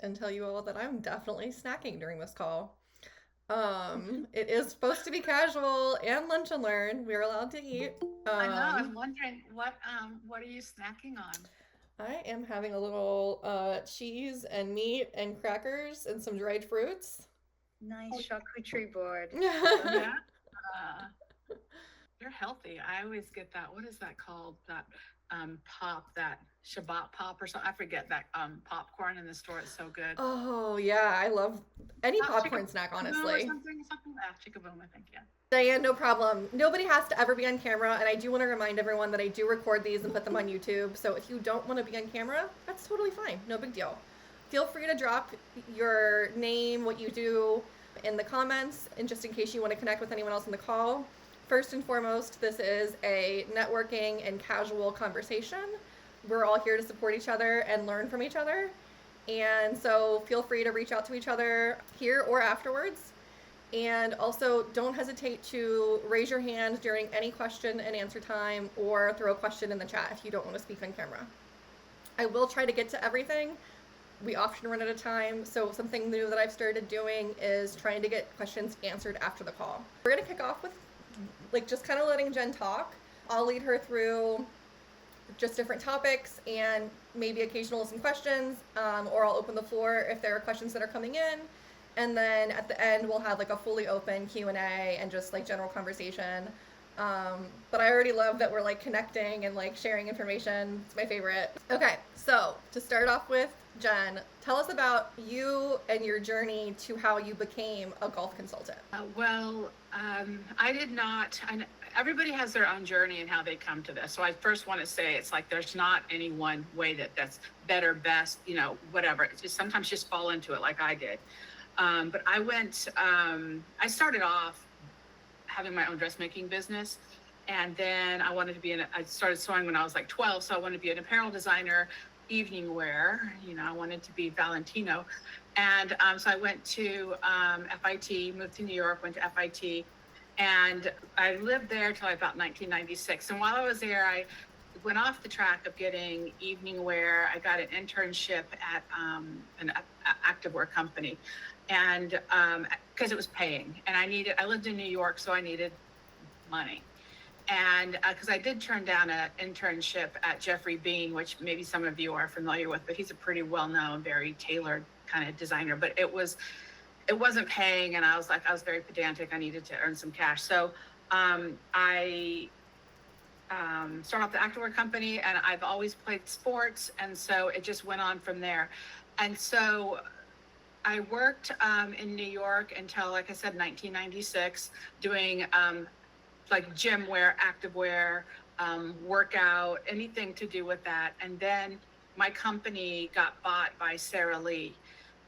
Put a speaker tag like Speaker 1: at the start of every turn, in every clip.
Speaker 1: and tell you all that I'm definitely snacking during this call. It is supposed to be casual and lunch and learn. We're allowed to eat.
Speaker 2: I know.
Speaker 1: Um,
Speaker 2: I'm wondering what are you snacking on?
Speaker 1: I am having a little cheese and meat and crackers and some dried fruits.
Speaker 3: Nice charcuterie board.
Speaker 2: Oh yeah. Uh, you're healthy. I always get that. What is that called? That pop, that Shabbat pop or something. I forget that popcorn in the store. It's so good.
Speaker 1: Oh yeah, I love any
Speaker 2: Not
Speaker 1: popcorn snack,
Speaker 2: chickaboo or
Speaker 1: honestly.
Speaker 2: something. Ah, chickaboom, I think. Yeah.
Speaker 1: Diane, no problem. Nobody has to ever be on camera, and I do want to remind everyone that I do record these and put them on YouTube. So if you don't want to be on camera, that's totally fine. No big deal. Feel free to drop your name, what you do in the comments, and just in case you want to connect with anyone else in the call. First and foremost, this is a networking and casual conversation. We're all here to support each other and learn from each other. And so feel free to reach out to each other here or afterwards. And also, don't hesitate to raise your hand during any question and answer time or throw a question in the chat if you don't want to speak on camera. I will try to get to everything. We often run out of time, so something new that I've started doing is trying to get questions answered after the call. We're going to kick off with just kind of letting Jen talk. I'll lead her through just different topics and maybe occasional some questions, or I'll open the floor if there are questions that are coming in. And then at the end, we'll have like a fully open Q&A and just like general conversation. But I already love that we're like connecting and like sharing information. It's my favorite. Okay, so to start off with, Jen, tell us about you and your journey to how you became a golf consultant.
Speaker 2: I did not. Everybody has their own journey and how they come to this. So I first want to say it's like there's not any one way that's better, best, whatever. It's just sometimes just fall into it like I did. But I started off having my own dressmaking business. And then I started sewing when I was like 12. So I wanted to be an apparel designer, evening wear. I wanted to be Valentino. And so I went to FIT, moved to New York, went to FIT. And I lived there till about 1996. And while I was there, I went off the track of getting evening wear. I got an internship at an activewear company, and because it was paying, and I lived in New York, so I needed money. And because I did turn down an internship at Jeffrey Bean, which maybe some of you are familiar with, but he's a pretty well-known, very tailored kind of designer. But it wasn't paying, and I was very pedantic. I needed to earn some cash, so I started off the activewear company, and I've always played sports, and so it just went on from there. And so I worked in New York until, like I said, 1996, doing like gym wear, activewear, workout, anything to do with that. And then my company got bought by Sara Lee.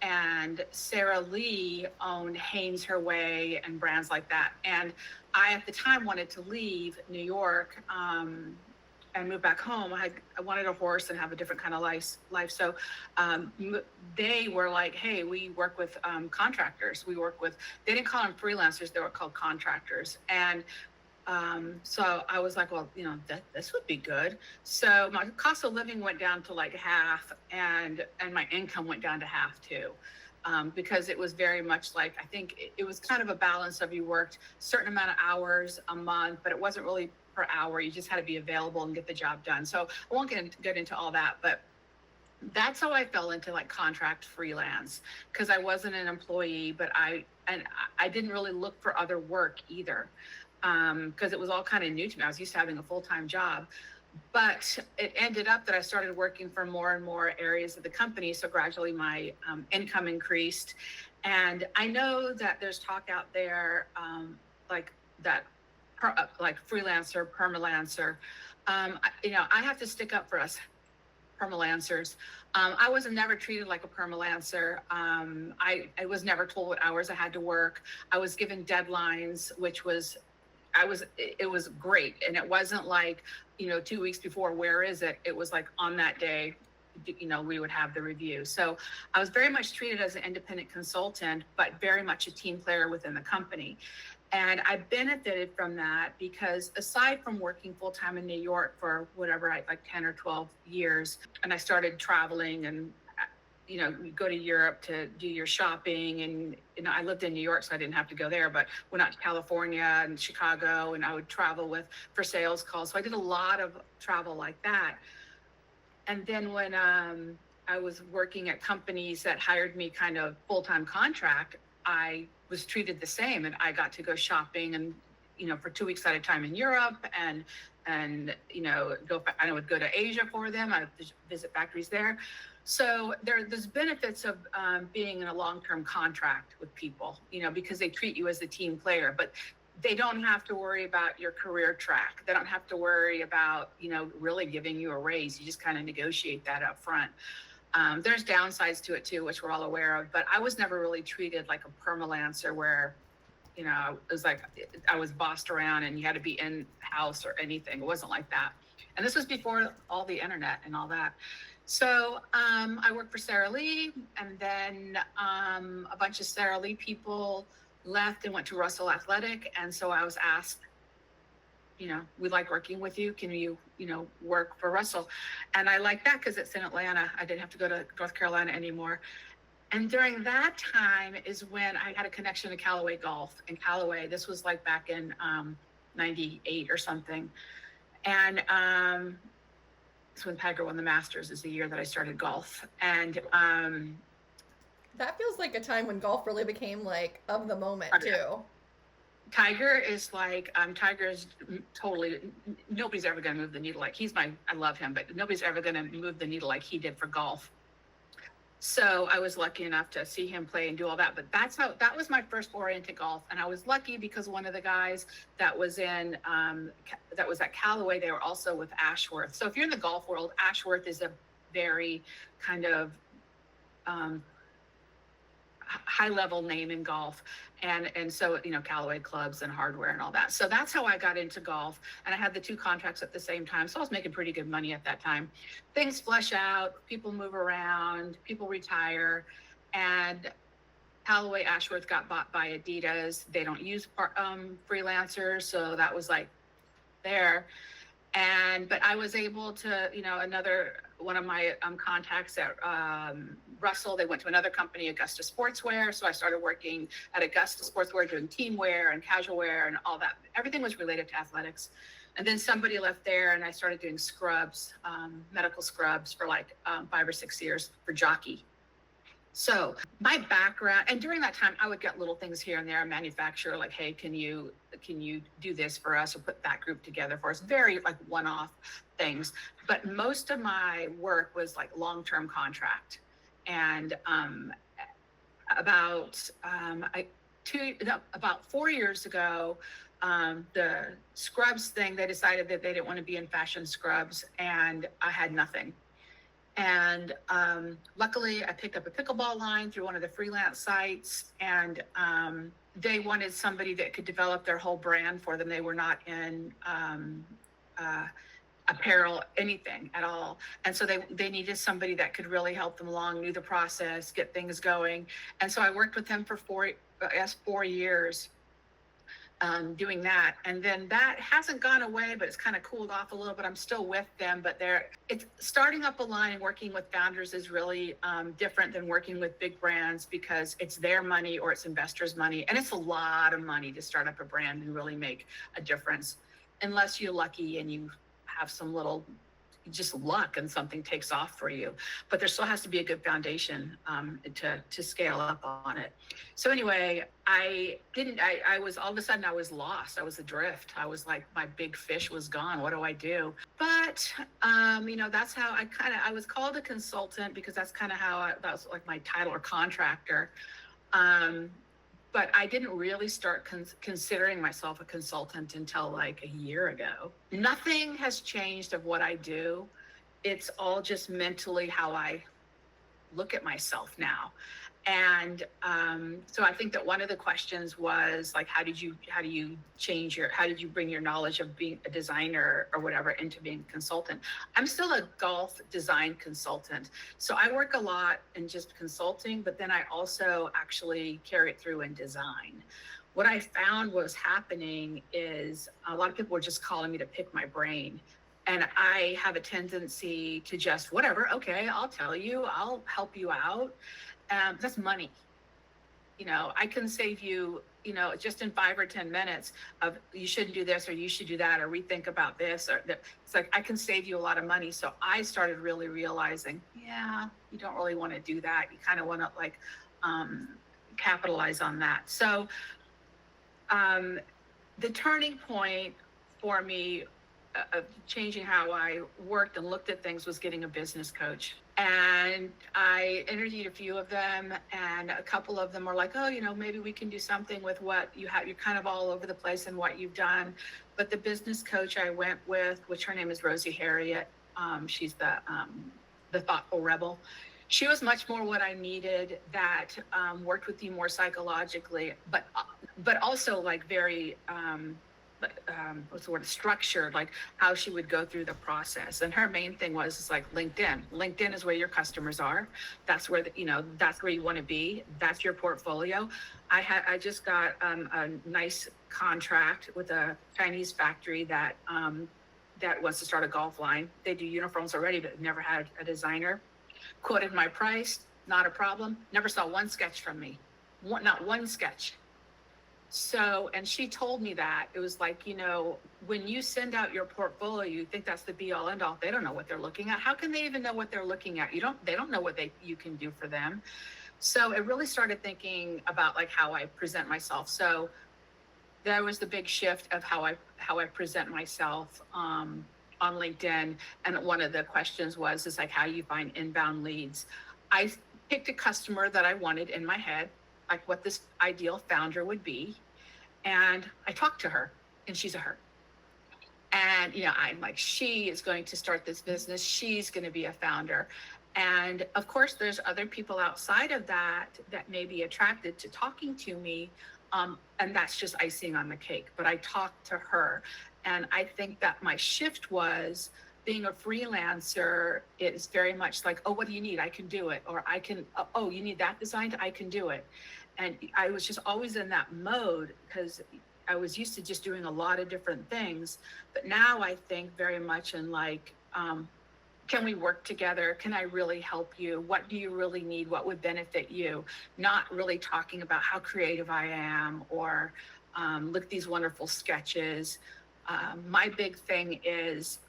Speaker 2: And Sara Lee owned Hanes Her Way and brands like that. And I, at the time, wanted to leave New York and move back home. I wanted a horse and have a different kind of life. So they were like, hey, we work with contractors. They didn't call them freelancers, they were called contractors. And so I was like, well, this would be good. So my cost of living went down to like half, and my income went down to half too. Because it was very much like, I think it was kind of a balance of you worked a certain amount of hours a month, but it wasn't really per hour. You just had to be available and get the job done. So I won't get into all that, but that's how I fell into like contract freelance, because I wasn't an employee, but I didn't really look for other work either. Because it was all kind of new to me. I was used to having a full-time job, but it ended up that I started working for more and more areas of the company. So gradually my income increased. And I know that there's talk out there like that, like freelancer, permalancer. I have to stick up for us permalancers. I was never treated like a permalancer. I was never told what hours I had to work. I was given deadlines, it was great. And it wasn't like, 2 weeks before, where is it? It was like on that day, we would have the review. So I was very much treated as an independent consultant, but very much a team player within the company. And I benefited from that because aside from working full time in New York for whatever, like 10 or 12 years, and I started traveling and, you go to Europe to do your shopping, and I lived in New York, so I didn't have to go there, but went out to California and Chicago, and I would travel for sales calls. So I did a lot of travel like that. And then when I was working at companies that hired me kind of full-time contract, I was treated the same, and I got to go shopping and for 2 weeks at a time in Europe, and I would go to Asia for them. I would visit factories there. So there's benefits of being in a long-term contract with people, because they treat you as a team player, but they don't have to worry about your career track. They don't have to worry about, really giving you a raise. You just kind of negotiate that up front. There's downsides to it too, which we're all aware of, but I was never really treated like a permalancer where, it was like I was bossed around and you had to be in house or anything. It wasn't like that. And this was before all the internet and all that. So I worked for Sara Lee, and then a bunch of Sara Lee people left and went to Russell Athletic. And so I was asked, we like working with you. Can you, work for Russell? And I like that because it's in Atlanta. I didn't have to go to North Carolina anymore. And during that time is when I had a connection to Callaway Golf. And Callaway, this was like back in 98 or something. And it's when Tiger won the Masters, is the year that I started golf. And
Speaker 1: that feels like a time when golf really became like of the moment too.
Speaker 2: Tiger is like, Tiger is totally, nobody's ever going to move the needle like I love him, but nobody's ever going to move the needle like he did for golf. So I was lucky enough to see him play and do all that, but that was my first foray into golf. And I was lucky because one of the guys that was at Callaway, they were also with Ashworth. So if you're in the golf world, Ashworth is a very kind of high level name in golf. And so, Callaway clubs and hardware and all that. So that's how I got into golf. And I had the two contracts at the same time. So I was making pretty good money at that time. Things flesh out, people move around, people retire. And Callaway Ashworth got bought by Adidas. They don't use freelancers. So that was like there. But I was able to, another one of my contacts at Russell, they went to another company, Augusta Sportswear. So I started working at Augusta Sportswear doing team wear and casual wear and all that. Everything was related to athletics. And then somebody left there and I started doing scrubs, medical scrubs for like 5 or 6 years for jockey. So my background, and during that time, I would get little things here and there, a manufacturer like, hey, can you do this for us or put that group together for us? Very like one-off things. But most of my work was like long-term contract. And about 4 years ago, the scrubs thing, they decided that they didn't want to be in fashion scrubs, and I had nothing. And luckily, I picked up a pickleball line through one of the freelance sites, and they wanted somebody that could develop their whole brand for them. They were not in apparel, anything at all. And so they needed somebody that could really help them along, knew the process, get things going. And so I worked with them for 4 years. Doing that. And then that hasn't gone away, but it's kind of cooled off a little bit. I'm still with them, but it's starting up a line and working with founders is really different than working with big brands because it's their money or it's investors' money. And it's a lot of money to start up a brand and really make a difference unless you're lucky and you have some little just luck and something takes off for you. But there still has to be a good foundation to scale up on it. So anyway, I was all of a sudden I was lost. I was adrift. I was like, my big fish was gone. What do I do? But, that's how I was called a consultant because that's kind of how that was like my title or contractor. But I didn't really start considering myself a consultant until like a year ago. Nothing has changed of what I do. It's all just mentally how I look at myself now. And so I think that one of the questions was like, how did you bring your knowledge of being a designer or whatever into being a consultant? I'm still a golf design consultant. So I work a lot in just consulting, but then I also actually carry it through in design. What I found was happening is a lot of people were just calling me to pick my brain. And I have a tendency to just, whatever, okay, I'll tell you, I'll help you out. That's money. I can save you, just in 5 or 10 minutes of you shouldn't do this or you should do that or rethink about this or that. It's like I can save you a lot of money. So I started really realizing, yeah, you don't really want to do that. You kind of want to capitalize on that. So the turning point for me of changing how I worked and looked at things was getting a business coach. And I interviewed a few of them, and a couple of them were like, oh, maybe we can do something with what you have. You're kind of all over the place in what you've done. But the business coach I went with, which her name is Rosie Harriet, she's the thoughtful rebel. She was much more what I needed, that worked with you more psychologically, but also like very, what's the word, structured, like how she would go through the process. And her main thing was like LinkedIn. LinkedIn is where your customers are. That's where that's where you want to be. That's your portfolio. I just got a nice contract with a Chinese factory that wants to start a golf line. They do uniforms already, but never had a designer. Quoted my price, not a problem. Never saw one sketch from me, not one sketch. So, and she told me that it was like, when you send out your portfolio, you think that's the be all end all. They don't know what they're looking at. How can they even know what they're looking at? They don't know what you can do for them. So it really started thinking about like how I present myself. So that was the big shift of how I present myself on LinkedIn. And one of the questions is like, how you find inbound leads. I picked a customer that I wanted in my head, like what this ideal founder would be. And I talked to her, and she's a her. And, I'm like, she is going to start this business. She's going to be a founder. And of course, there's other people outside of that may be attracted to talking to me. And that's just icing on the cake. But I talked to her. And I think that my shift was being a freelancer is very much like, oh, what do you need? I can do it. Or I can, oh, you need that designed? I can do it. And I was just always in that mode because I was used to just doing a lot of different things. But now I think very much in like, can we work together? Can I really help you? What do you really need? What would benefit you? Not really talking about how creative I am or look at these wonderful sketches. My big thing is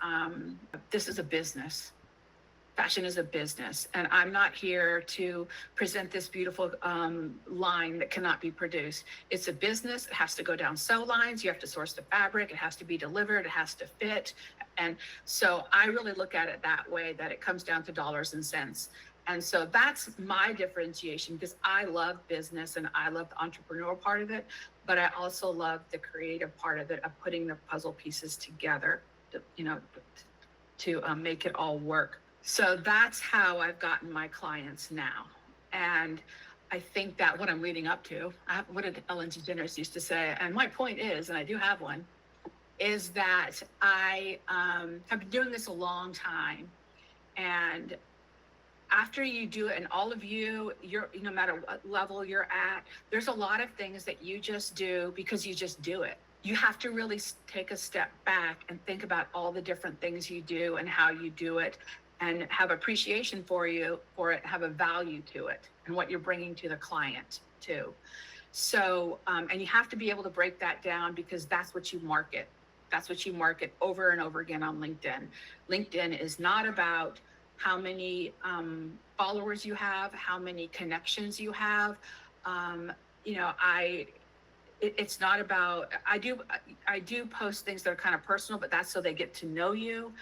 Speaker 2: this is a business. Fashion is a business, and I'm not here to present this beautiful line that cannot be produced. It's a business. It has to go down sew lines. You have to source the fabric. It has to be delivered. It has to fit. And so I really look at it that way, that it comes down to dollars and cents. And so that's my differentiation, because I love business and I love the entrepreneurial part of it, but I also love the creative part of it, of putting the puzzle pieces together, to make it all work. So that's how I've gotten my clients now. And I think that what I'm leading up to, what did Ellen DeGeneres used to say? And my point is, and I do have one, is that I have been doing this a long time. And after you do it, and all of you, no matter what level you're at, there's a lot of things that you just do because you just do it. You have to really take a step back and think about all the different things you do and how you do it, and have appreciation for it, have a value to it, and what you're bringing to the client too. So, and you have to be able to break that down, because that's what you market. That's what you market over and over again on LinkedIn. LinkedIn is not about how many followers you have, how many connections you have. It's not about, I do post things that are kind of personal, but that's so they get to know you.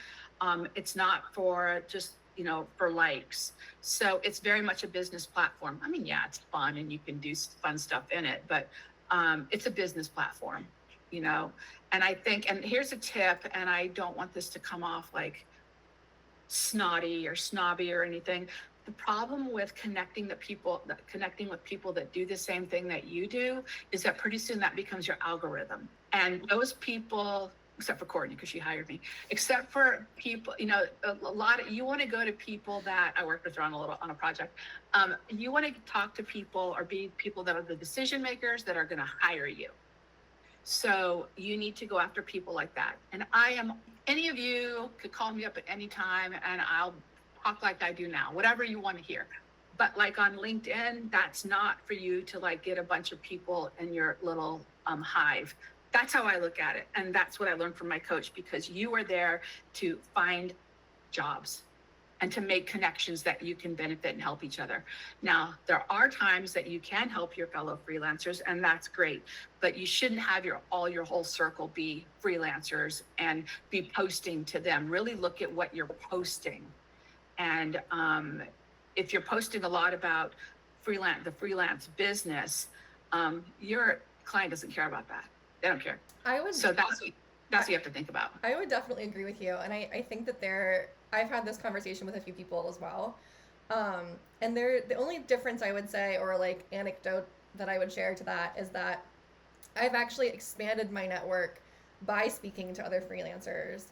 Speaker 2: It's not for just, for likes. So it's very much a business platform. I mean, yeah, it's fun and you can do fun stuff in it, but it's a business platform, and I think, and here's a tip, and I don't want this to come off like snotty or snobby or anything. The problem with connecting with people that do the same thing that you do is that pretty soon that becomes your algorithm. And those people, except for Courtney, because she hired me, except for people, you want to go to people that I worked with her on a project. You want to talk to people or be people that are the decision makers that are going to hire you. So you need to go after people like that. And any of you could call me up at any time and I'll talk like I do now, whatever you want to hear. But like on LinkedIn, that's not for you to like get a bunch of people in your little hive. That's how I look at it. And that's what I learned from my coach, because you are there to find jobs and to make connections that you can benefit and help each other. Now, there are times that you can help your fellow freelancers, and that's great, but you shouldn't have your whole circle be freelancers and be posting to them. Really look at what you're posting. And if you're posting a lot about the freelance business, your client doesn't care about that. They don't care. So that's what you have to think about.
Speaker 1: I would definitely agree with you. And I think that I've had this conversation with a few people as well. And the only difference I would say, or like anecdote that I would share to that, is that I've actually expanded my network by speaking to other freelancers.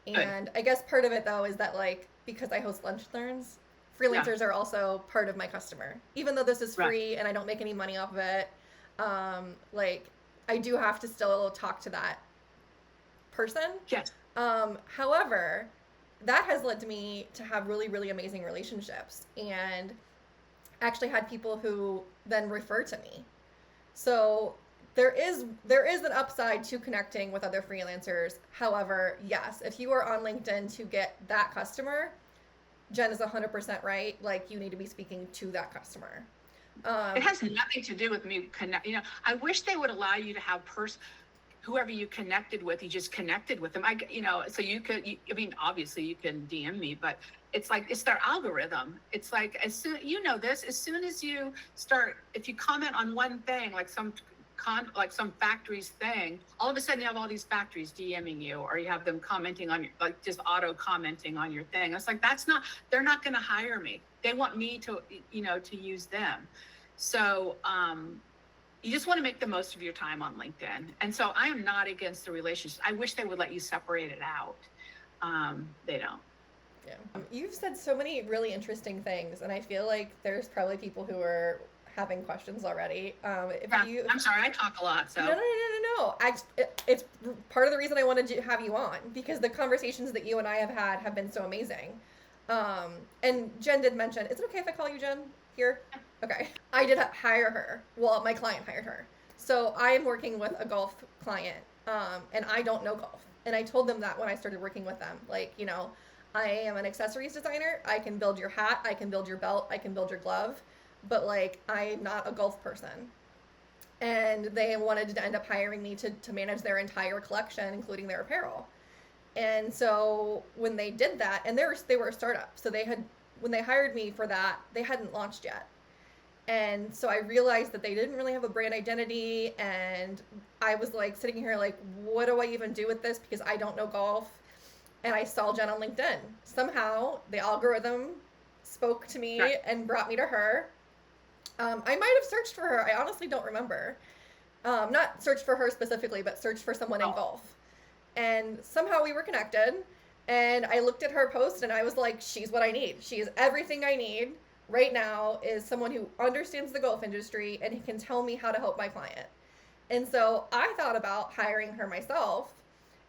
Speaker 1: And I guess part of it though is that, like, because I host lunch learns, freelancers are also part of my customer. Even though this is free and I don't make any money off of it, like, I do have to still talk to that person.
Speaker 2: Yes.
Speaker 1: However, that has led to me to have really, really amazing relationships, and actually had people who then refer to me. So there is an upside to connecting with other freelancers. However, yes, if you are on LinkedIn to get that customer, Jen is 100% right. Like, you need to be speaking to that customer.
Speaker 2: It has nothing to do with me I wish they would allow you to have whoever you connected with, you just connected with them. So you could, obviously you can DM me, but it's like, it's their algorithm. It's like, as soon as you start, if you comment on one thing, like some factory's thing, all of a sudden you have all these factories DMing you, or you have them commenting on like just auto commenting on your thing. It's like, they're not going to hire me. They want me to use them. So, you just want to make the most of your time on LinkedIn. And so I am not against the relationship. I wish they would let you separate it out. They don't.
Speaker 1: Yeah. You've said so many really interesting things, and I feel like there's probably people who are having questions already.
Speaker 2: I'm sorry, I talk a lot. So
Speaker 1: No. It's part of the reason I wanted to have you on, because the conversations that you and I have had have been so amazing. And Jen did mention, is it okay if I call you Jen here? Okay. I did hire her. Well, my client hired her. So I am working with a golf client, and I don't know golf. And I told them that when I started working with them. Like, I am an accessories designer. I can build your hat. I can build your belt. I can build your glove. But, like, I'm not a golf person. And they wanted to end up hiring me to manage their entire collection, including their apparel. And so when they did that, and they were a startup. So when they hired me for that, they hadn't launched yet. And so I realized that they didn't really have a brand identity, and I was like sitting here like, what do I even do with this? Because I don't know golf. And I saw Jen on LinkedIn. Somehow the algorithm spoke to me and brought me to her. I might have searched for her. I honestly don't remember. Not searched for her specifically, but searched for someone in golf. And somehow we were connected, and I looked at her post and I was like, she's what I need. She is everything I need right now, is someone who understands the golf industry and can tell me how to help my client. And so I thought about hiring her myself.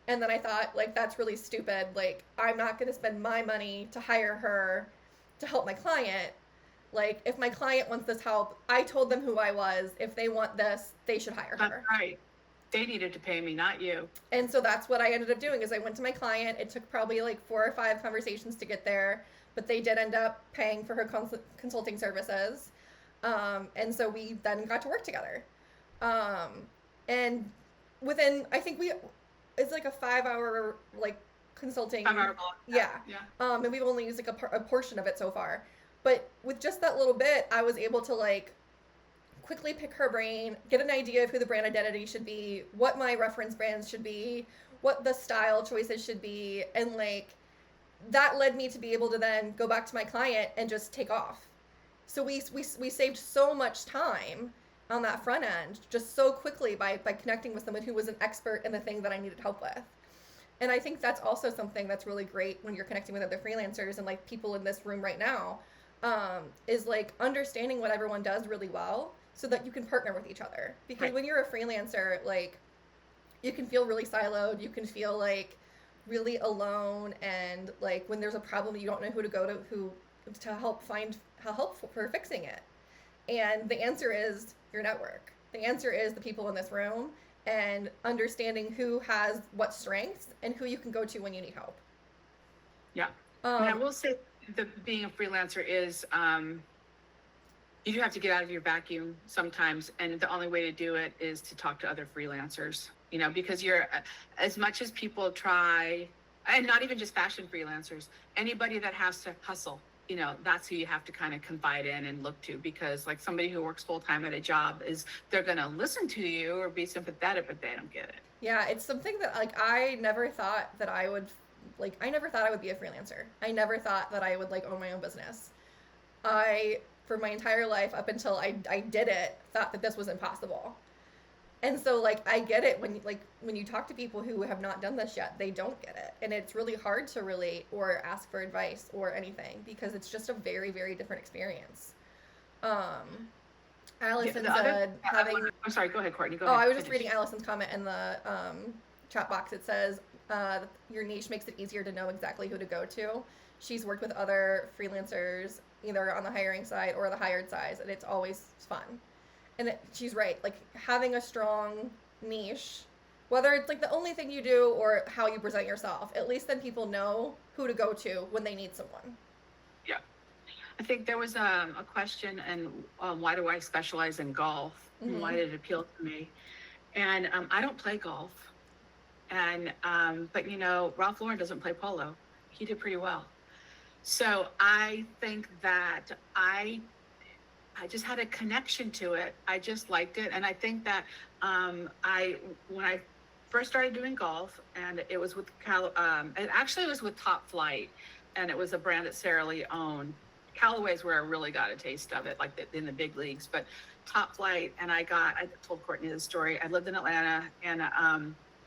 Speaker 1: And then I thought, like, that's really stupid. Like, I'm not going to spend my money to hire her to help my client. Like, if my client wants this help, I told them who I was. If they want this, they should hire her.
Speaker 2: That's right. They needed to pay me, not you. And
Speaker 1: so that's what I ended up doing, is I went to my client. It took probably like 4 or 5 conversations to get there, but they did end up paying for her consulting services. And so we then got to work together. And within, I think it's like a 5-hour like consulting.
Speaker 2: 5-hour block.
Speaker 1: Yeah. And we've only used like a portion of it so far. But with just that little bit, I was able to like quickly pick her brain, get an idea of who the brand identity should be, what my reference brands should be, what the style choices should be, and like that led me to be able to then go back to my client and just take off. So we saved so much time on that front end just so quickly by connecting with someone who was an expert in the thing that I needed help with. And I think that's also something that's really great when you're connecting with other freelancers, and like people in this room right now, is like understanding what everyone does really well so that you can partner with each other. Because when you're a freelancer, like you can feel really siloed. You can feel like really alone, and like when there's a problem, you don't know who to go to, who to help find help for fixing it. And the answer is your network. The answer is the people in this room and understanding who has what strengths and who you can go to when you need help.
Speaker 2: Yeah. And I will say that being a freelancer is, you do have to get out of your vacuum sometimes. And the only way to do it is to talk to other freelancers, because as much as people try, and not even just fashion freelancers, anybody that has to hustle, that's who you have to kind of confide in and look to, because like somebody who works full time at a job they're going to listen to you or be sympathetic, but they don't get it.
Speaker 1: Yeah, it's something that like I never thought I would be a freelancer. I never thought that I would like own my own business. For my entire life up until I did it, thought that this was impossible. And so like I get it when you talk to people who have not done this yet, they don't get it. And it's really hard to relate or ask for advice or anything because it's just a very, very different experience. Allison said
Speaker 2: I'm sorry, go ahead, Courtney. Go
Speaker 1: ahead.
Speaker 2: I
Speaker 1: was just reading Allison's comment in the chat box. It says, your niche makes it easier to know exactly who to go to. She's worked with other freelancers, either on the hiring side or the hired side, and it's always fun. And she's right. Like having a strong niche, whether it's like the only thing you do or how you present yourself, at least then people know who to go to when they need someone.
Speaker 2: Yeah. I think there was a question, and why do I specialize in golf? Mm-hmm. Why did it appeal to me? And I don't play golf. And but Ralph Lauren doesn't play polo. He did pretty well. So I think that I just had a connection to it. I just liked it. And I think that when I first started doing golf, and it was with it actually was with Top Flight, and it was a brand that Sarah Lee owned. Callaway's where I really got a taste of it, like in the big leagues. But Top Flight, and I told Courtney the story. I lived in Atlanta, and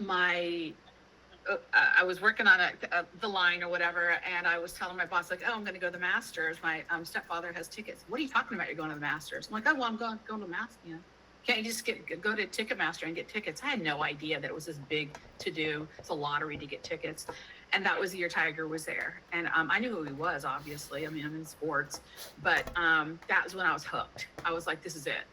Speaker 2: I was working on the line or whatever, and I was telling my boss, like, oh, I'm going to go to the Masters. My stepfather has tickets. What are you talking about? You're going to the Masters? I'm like, oh, well, I'm going to the Masters. Can't you just go to Ticketmaster and get tickets? I had no idea that it was this big to do. It's a lottery to get tickets. And that was the year Tiger was there. And I knew who he was, obviously. I mean, I'm in sports. But that was when I was hooked. I was like, this is it.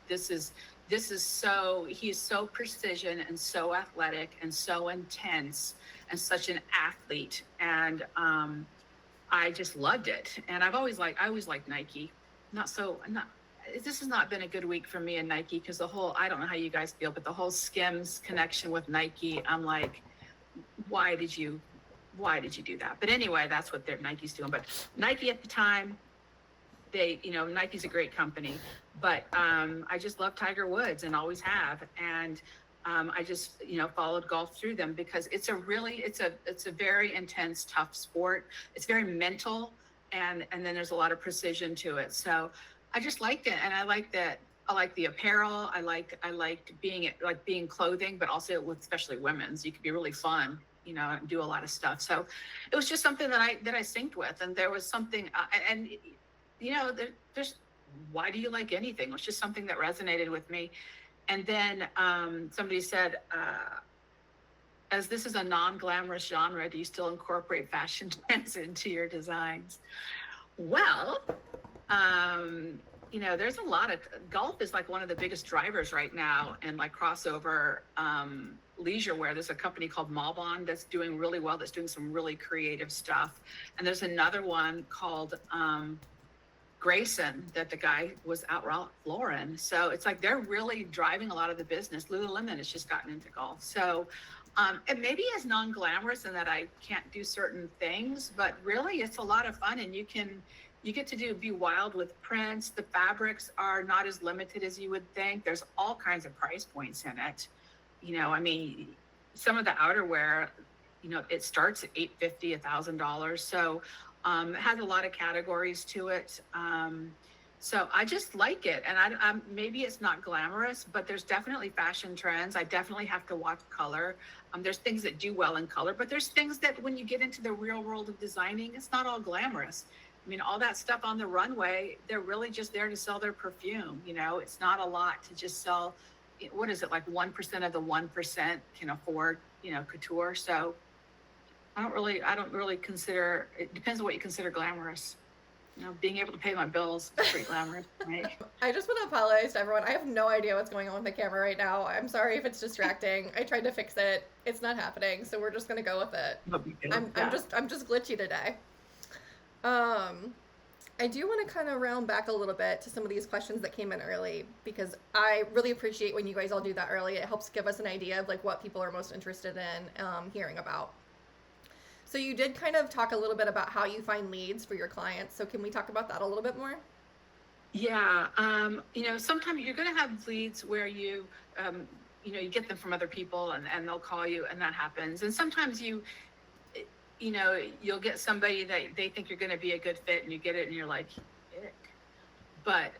Speaker 2: He's so precision and so athletic and so intense and such an athlete. And I just loved it. And I always liked Nike. This has not been a good week for me in Nike, because I don't know how you guys feel, but the whole Skims connection with Nike, I'm like, why did you do that? But anyway, that's what Nike's doing. But Nike at the time, Nike's a great company, but I just love Tiger Woods and always have. And I just, followed golf through them because it's a very intense, tough sport. It's very mental, and then there's a lot of precision to it. So I just liked it. And I liked that. I liked the apparel. I liked being clothing, but also with especially women's, you could be really fun, and do a lot of stuff. So it was just something that I synced with. And there was something, there's, why do you like anything? It was just something that resonated with me. And then somebody said, as this is a non-glamorous genre, do you still incorporate fashion trends into your designs? Well, there's a lot of, golf is like one of the biggest drivers right now, and like crossover leisure wear. There's a company called Malbon that's doing really well, that's doing some really creative stuff. And there's another one called Grayson that the guy was out Ralph Lauren. So it's like they're really driving a lot of the business. Lululemon has just gotten into golf. So and maybe it's non-glamorous in that I can't do certain things, but really it's a lot of fun, and you get to be wild with prints. The fabrics are not as limited as you would think. There's all kinds of price points in it. Some of the outerwear, it starts at $850, $1,000. So it has a lot of categories to it. So I just like it. And I'm maybe it's not glamorous, but there's definitely fashion trends. I definitely have to watch color. There's things that do well in color, but there's things that when you get into the real world of designing, it's not all glamorous. All that stuff on the runway, they're really just there to sell their perfume. It's not a lot to just sell what is it, like 1% of the 1% can afford, couture. So I don't really consider, it depends on what you consider glamorous. Being able to pay my bills is pretty glamorous for me.
Speaker 1: I just want to apologize to everyone. I have no idea what's going on with the camera right now. I'm sorry if it's distracting. I tried to fix it. It's not happening, so we're just gonna go with it. I'm just glitchy today. I do want to kind of round back a little bit to some of these questions that came in early, because I really appreciate when you guys all do that early. It helps give us an idea of like what people are most interested in hearing about. So you did kind of talk a little bit about how you find leads for your clients. So can we talk about that a little bit more?
Speaker 2: Yeah. Sometimes you're going to have leads where you get them from other people and they'll call you and that happens. And sometimes you'll get somebody that they think you're going to be a good fit and you get it and you're like, ick. But,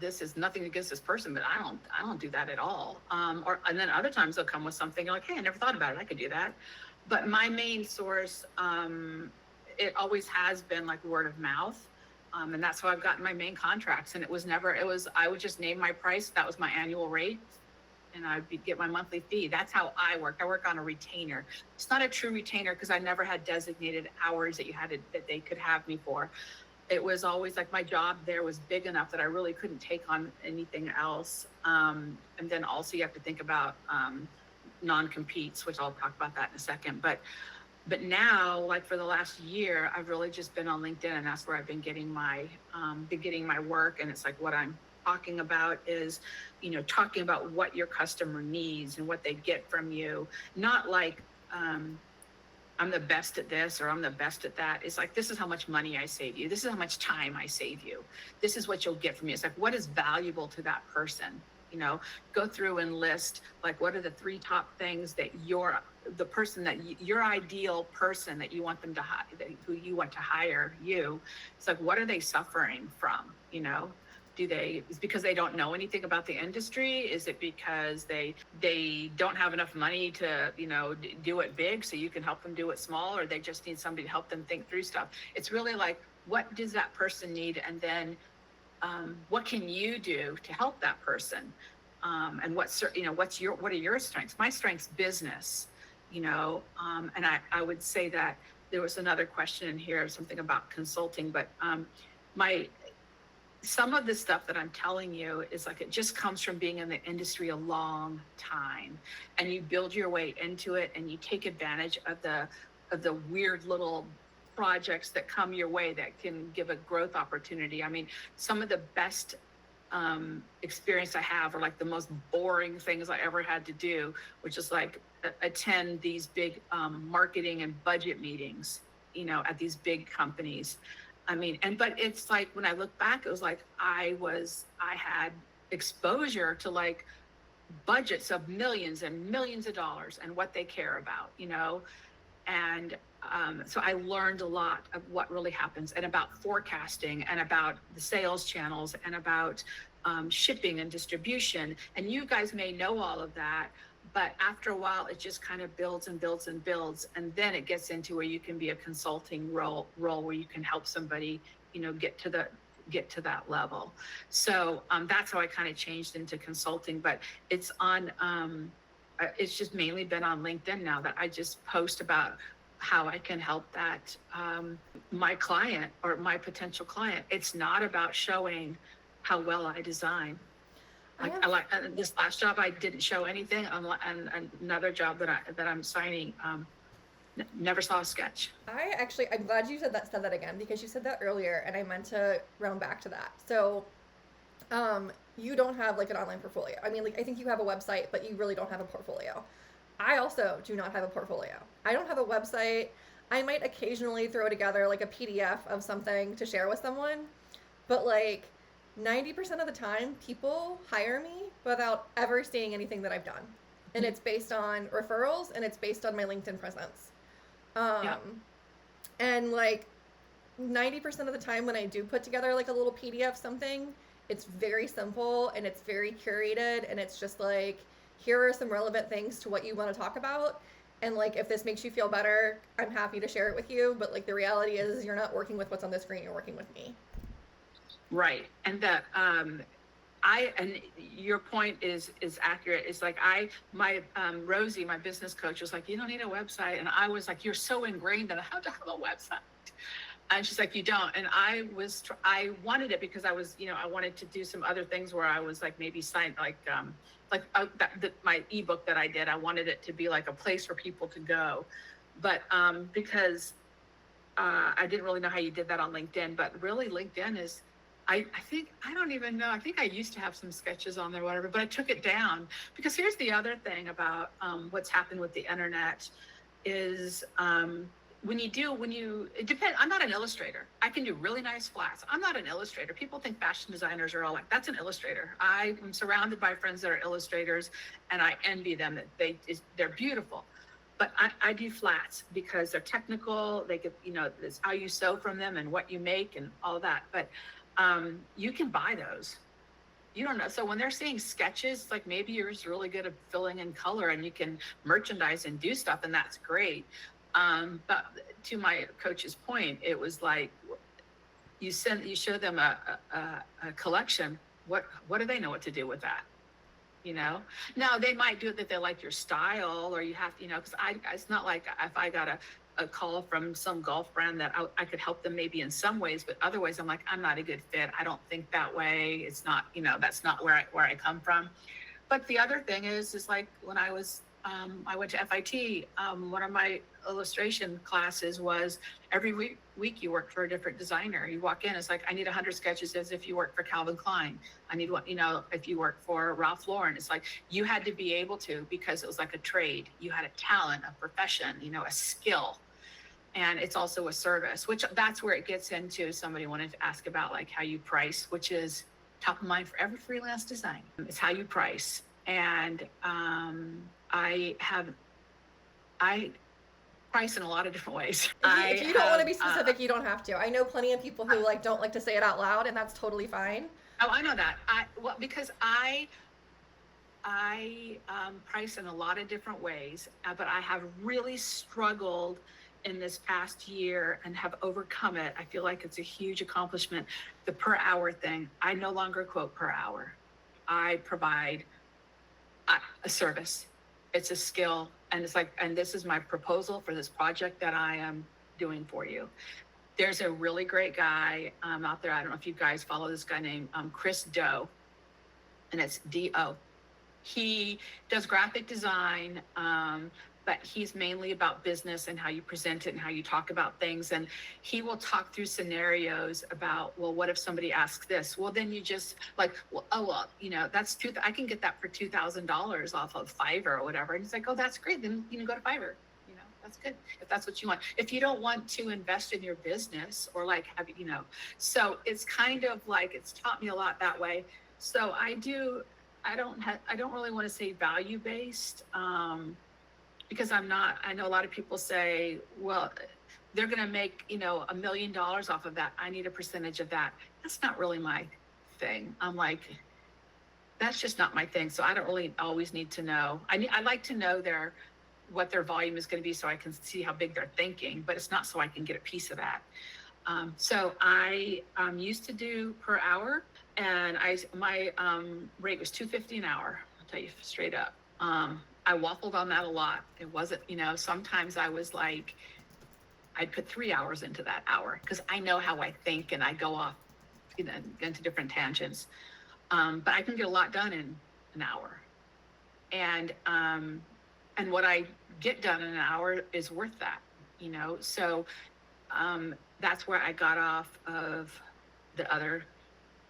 Speaker 2: this is nothing against this person, but I don't do that at all. And then other times they'll come with something you're like, hey, I never thought about it. I could do that. But my main source, it always has been like word of mouth. And that's how I've gotten my main contracts. And I would just name my price. That was my annual rate. And I'd get my monthly fee. That's how I work. I work on a retainer. It's not a true retainer because I never had designated hours that they could have me for. It was always like my job there was big enough that I really couldn't take on anything else. And then also you have to think about, non-competes, which I'll talk about that in a second. But now, like for the last year, I've really just been on LinkedIn, and that's where I've been getting my work. And it's like what I'm talking about is, talking about what your customer needs and what they get from you. Not like I'm the best at this or I'm the best at that. It's like, this is how much money I save you. This is how much time I save you. This is what you'll get from me. It's like, what is valuable to that person? Go through and list like what are the 3 top things that your ideal person that you want them to hire, who you want to hire you. It's like, what are they suffering from? Is because they don't know anything about the industry? Is it because they don't have enough money to, do it big so you can help them do it small, or they just need somebody to help them think through stuff? It's really like, what does that person need? And then what can you do to help that person? And what are your strengths? My strength's business, and I would say that there was another question in here, something about consulting, but some of the stuff that I'm telling you is like, it just comes from being in the industry a long time, and you build your way into it and you take advantage of the weird little projects that come your way that can give a growth opportunity. I mean, some of the best experience I have are like the most boring things I ever had to do, which is like attend these big marketing and budget meetings, at these big companies. I mean, but it's like, when I look back, it was like, I had exposure to like budgets of millions and millions of dollars and what they care about, and so I learned a lot of what really happens, and about forecasting, and about the sales channels, and about shipping and distribution. And you guys may know all of that, but after a while, it just kind of builds and builds and builds. And then it gets into where you can be a consulting role where you can help somebody, get to that level. So that's how I kind of changed into consulting. But it's it's just mainly been on LinkedIn now that I just post about how I can help that my client or my potential client. It's not about showing how well I design. Like this last job, I didn't show anything, and another job that I'm signing, never saw a sketch.
Speaker 1: I'm glad you said that again, because you said that earlier, and I meant to round back to that. So, you don't have like an online portfolio. I mean, like, I think you have a website, but you really don't have a portfolio. I also do not have a portfolio. I don't have a website. I might occasionally throw together like a PDF of something to share with someone, but like 90% of the time, people hire me without ever seeing anything that I've done. And it's based on referrals, and it's based on my LinkedIn presence. And like 90% of the time when I do put together like a little PDF something, it's very simple and it's very curated, and it's just like, here are some relevant things to what you want to talk about. And like, if this makes you feel better, I'm happy to share it with you. But like, the reality is you're not working with what's on the screen, you're working with me.
Speaker 2: Right. And that and your point is accurate. It's like Rosie, my business coach, was like, you don't need a website. And I was like, you're so ingrained in how to have a website. And she's like, you don't. And I wanted it because I was, I wanted to do some other things where I was like, maybe sign, my ebook that I did, I wanted it to be like a place for people to go. But because I didn't really know how you did that on LinkedIn, but really LinkedIn is, I think, I don't even know. I think I used to have some sketches on there, whatever, but I took it down because here's the other thing about what's happened with the internet is it depends. I'm not an illustrator. I can do really nice flats. I'm not an illustrator. People think fashion designers are all like, that's an illustrator. I am surrounded by friends that are illustrators and I envy them that they're beautiful. But I do flats because they're technical. They get, it's how you sew from them and what you make and all that. But you can buy those. You don't know. So when they're seeing sketches, like maybe you're just really good at filling in color and you can merchandise and do stuff, and that's great. But to my coach's point, it was like you show them a collection. What do they know what to do with that? Now they might do it that they like your style, or you have to, because it's not like if I got a call from some golf brand that I could help them maybe in some ways, but other ways I'm like, I'm not a good fit. I don't think that way. It's not, that's not where I come from. But the other thing is like when I went to FIT, one of my illustration classes was every week you work for a different designer. You walk in, it's like, I need 100 sketches as if you work for Calvin Klein. I need one, if you work for Ralph Lauren, it's like you had to be able to, because it was like a trade. You had a talent, a profession, a skill. And it's also a service, which that's where it gets into. Somebody wanted to ask about like how you price, which is top of mind for every freelance design. It's how you price. And I price in a lot of different ways.
Speaker 1: If you don't want to be specific, you don't have to. I know plenty of people who don't like to say it out loud, and that's totally fine.
Speaker 2: Oh, I know that. Because I price in a lot of different ways, but I have really struggled in this past year and have overcome it. I feel like it's a huge accomplishment. The per hour thing, I no longer quote per hour. I provide a service. It's a skill. And it's like, and this is my proposal for this project that I am doing for you. There's a really great guy out there. I don't know if you guys follow this guy named Chris Do, and it's D-O. He does graphic design, but he's mainly about business and how you present it and how you talk about things. And he will talk through scenarios about, well, what if somebody asks this? Well, then you just like, that's I can get that for $2,000 off of Fiverr or whatever. And he's like, oh, that's great. Then, go to Fiverr. That's good if that's what you want. If you don't want to invest in your business or like have, so it's kind of like, it's taught me a lot that way. So I don't really want to say value-based, because I know a lot of people say, well, they're going to make, $1 million off of that. I need a percentage of that. That's not really my thing. I'm like, that's just not my thing. So I don't really always need to know. I like to know what their volume is going to be so I can see how big they're thinking, but it's not so I can get a piece of that. So I used to do per hour, and my rate was $250 an hour. I'll tell you straight up. I waffled on that a lot. It wasn't, sometimes I was like, I'd put 3 hours into that hour because I know how I think and I go off, into different tangents. But I can get a lot done in an hour. And what I get done in an hour is worth that, So that's where I got off of the other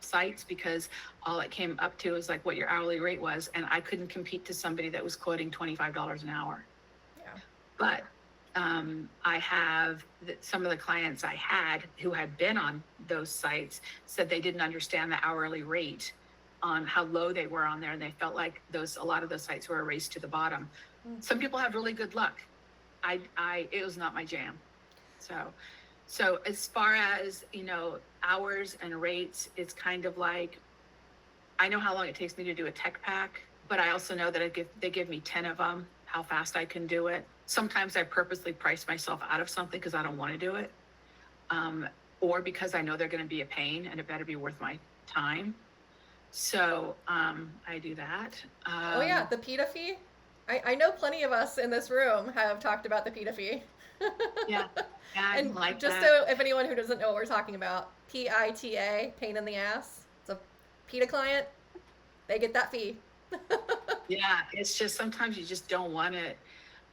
Speaker 2: sites, because all it came up to is like what your hourly rate was, and I couldn't compete to somebody that was quoting $25 an hour.
Speaker 1: Yeah.
Speaker 2: But I have some of the clients I had who had been on those sites said they didn't understand the hourly rate on how low they were on there, and they felt like a lot of those sites were a race to the bottom. Mm-hmm. Some people have really good luck. It was not my jam. So as far as, hours and rates, it's kind of like, I know how long it takes me to do a tech pack, but I also know that they give me 10 of them, how fast I can do it. Sometimes I purposely price myself out of something because I don't want to do it. Or because I know they're going to be a pain and it better be worth my time. So I do that.
Speaker 1: Oh yeah, the PETA fee. I know plenty of us in this room have talked about the PETA fee.
Speaker 2: Yeah, yeah, I
Speaker 1: And
Speaker 2: like
Speaker 1: just
Speaker 2: that.
Speaker 1: so if anyone who doesn't know what we're talking about, PITA, pain in the ass. It's a PETA client. They get that fee.
Speaker 2: Yeah, it's just sometimes you just don't want it.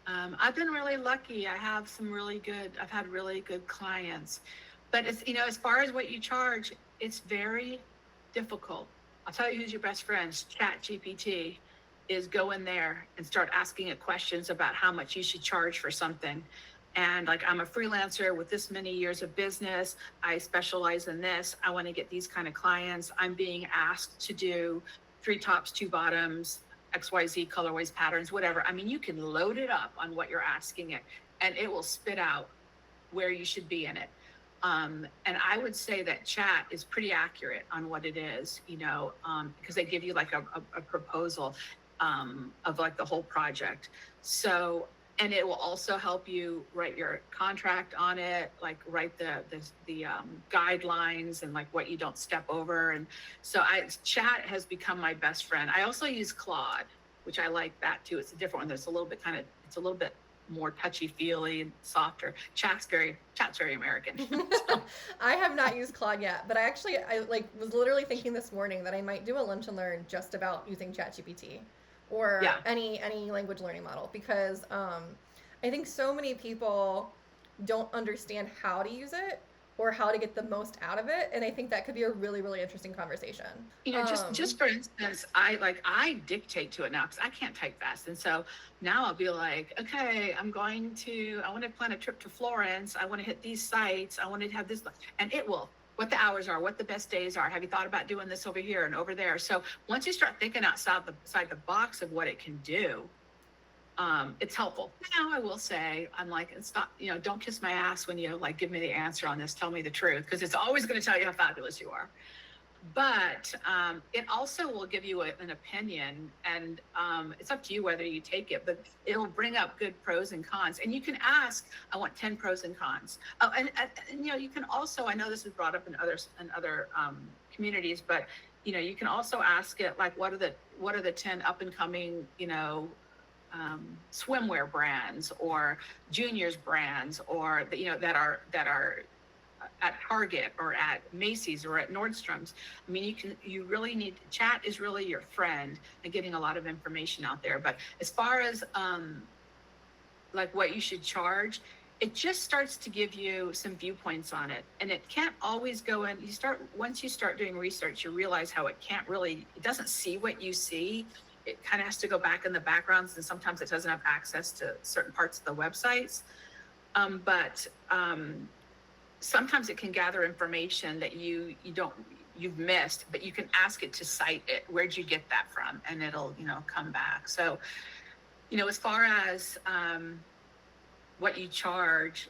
Speaker 2: I've been really lucky. I've had really good clients. But it's, as far as what you charge, it's very difficult. I'll tell you who's your best friends. Chat GPT is go in there and start asking it questions about how much you should charge for something. And like, I'm a freelancer with this many years of business. I specialize in this. I want to get these kind of clients. I'm being asked to do 3 tops, 2 bottoms, XYZ colorways, patterns, whatever. I mean, you can load it up on what you're asking it, and it will spit out where you should be in it. And I would say that chat is pretty accurate on what it is, because they give you like a proposal of like the whole project. So, and it will also help you write your contract on it, like write the guidelines and like what you don't step over. And so chat has become my best friend. I also use Claude, which I like that too. It's a different one. It's a little bit more touchy feely and softer. Chat's very American. So,
Speaker 1: I have not used Claude yet, but I like was literally thinking this morning that I might do a lunch and learn just about using ChatGPT or
Speaker 2: yeah.
Speaker 1: any language learning model, because I think so many people don't understand how to use it or how to get the most out of it, and I think that could be a really, really interesting conversation.
Speaker 2: Just for instance, I dictate to it now because I can't type fast, and so now I'll be like, okay, I want to plan a trip to Florence. I want to hit these sites. I want to have this, and it will. What the hours are, what the best days are. Have you thought about doing this over here and over there? So once you start thinking outside the box of what it can do, it's helpful. Now I will say, I'm like, it's not, don't kiss my ass when you like give me the answer on this. Tell me the truth, because it's always going to tell you how fabulous you are. But it also will give you an opinion, and it's up to you whether you take it. But it'll bring up good pros and cons, and you can ask, "I want 10 pros and cons." Oh, and you can also, I know this is brought up in other communities, but you can also ask it like, "What are the 10 up and coming swimwear brands or juniors brands, or that are at Target or at Macy's or at Nordstrom's?" I mean, chat is really your friend and getting a lot of information out there. But as far as like what you should charge, it just starts to give you some viewpoints on it, and it can't always go in. Once you start doing research, you realize how it doesn't see what you see. It kind of has to go back in the backgrounds, and sometimes it doesn't have access to certain parts of the websites. But sometimes it can gather information that you've missed, but you can ask it to cite it. Where'd you get that from? And it'll, come back. So, as far as what you charge,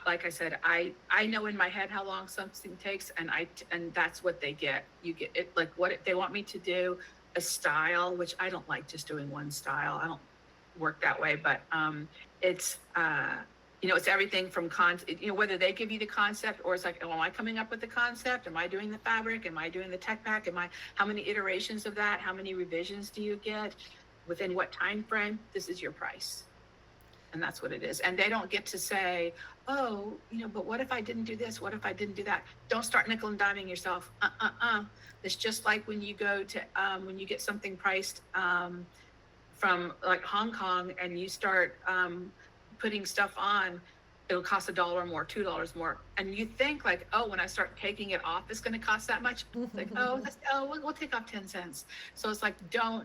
Speaker 2: like I said, I know in my head how long something takes, and that's what they get. You get it, like they want me to do a style, which I don't like just doing one style. I don't work that way, but it's it's everything from whether they give you the concept, or it's like, oh, am I coming up with the concept? Am I doing the fabric? Am I doing the tech pack? How many iterations of that? How many revisions do you get? Within what time frame? This is your price. And that's what it is. And they don't get to say, oh, but what if I didn't do this? What if I didn't do that? Don't start nickel and diming yourself. It's just like when you go to, when you get something priced from like Hong Kong, and you start putting stuff on, it'll cost $1 more, $2 more. And you think like, oh, when I start taking it off, it's going to cost that much. Like, we'll take off 10 cents. So it's like, don't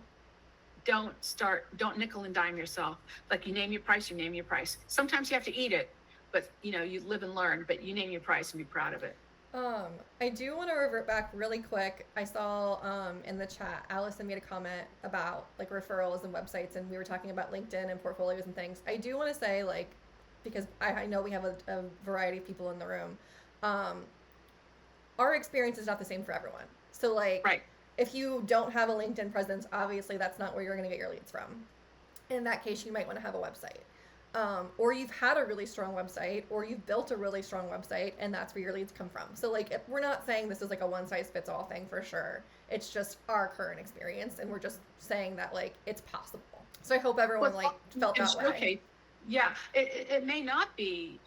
Speaker 2: nickel and dime yourself. Like, you name your price. Sometimes you have to eat it, but you live and learn, but you name your price and be proud of it.
Speaker 1: I do want to revert back really quick. I saw in the chat, Allison made a comment about like referrals and websites, and we were talking about LinkedIn and portfolios and things. I do want to say, like, because I know we have a variety of people in the room, our experience is not the same for everyone. So like,
Speaker 2: right.
Speaker 1: If you don't have a LinkedIn presence, obviously that's not where you're going to get your leads from. In that case, you might want to have a website. or you've had a really strong website, or you've built a really strong website, and that's where your leads come from. So like, we're not saying this is like a one size fits all thing for sure. It's just our current experience, and we're just saying that like it's possible. So I hope everyone like felt that way.
Speaker 2: Okay, yeah, it may not be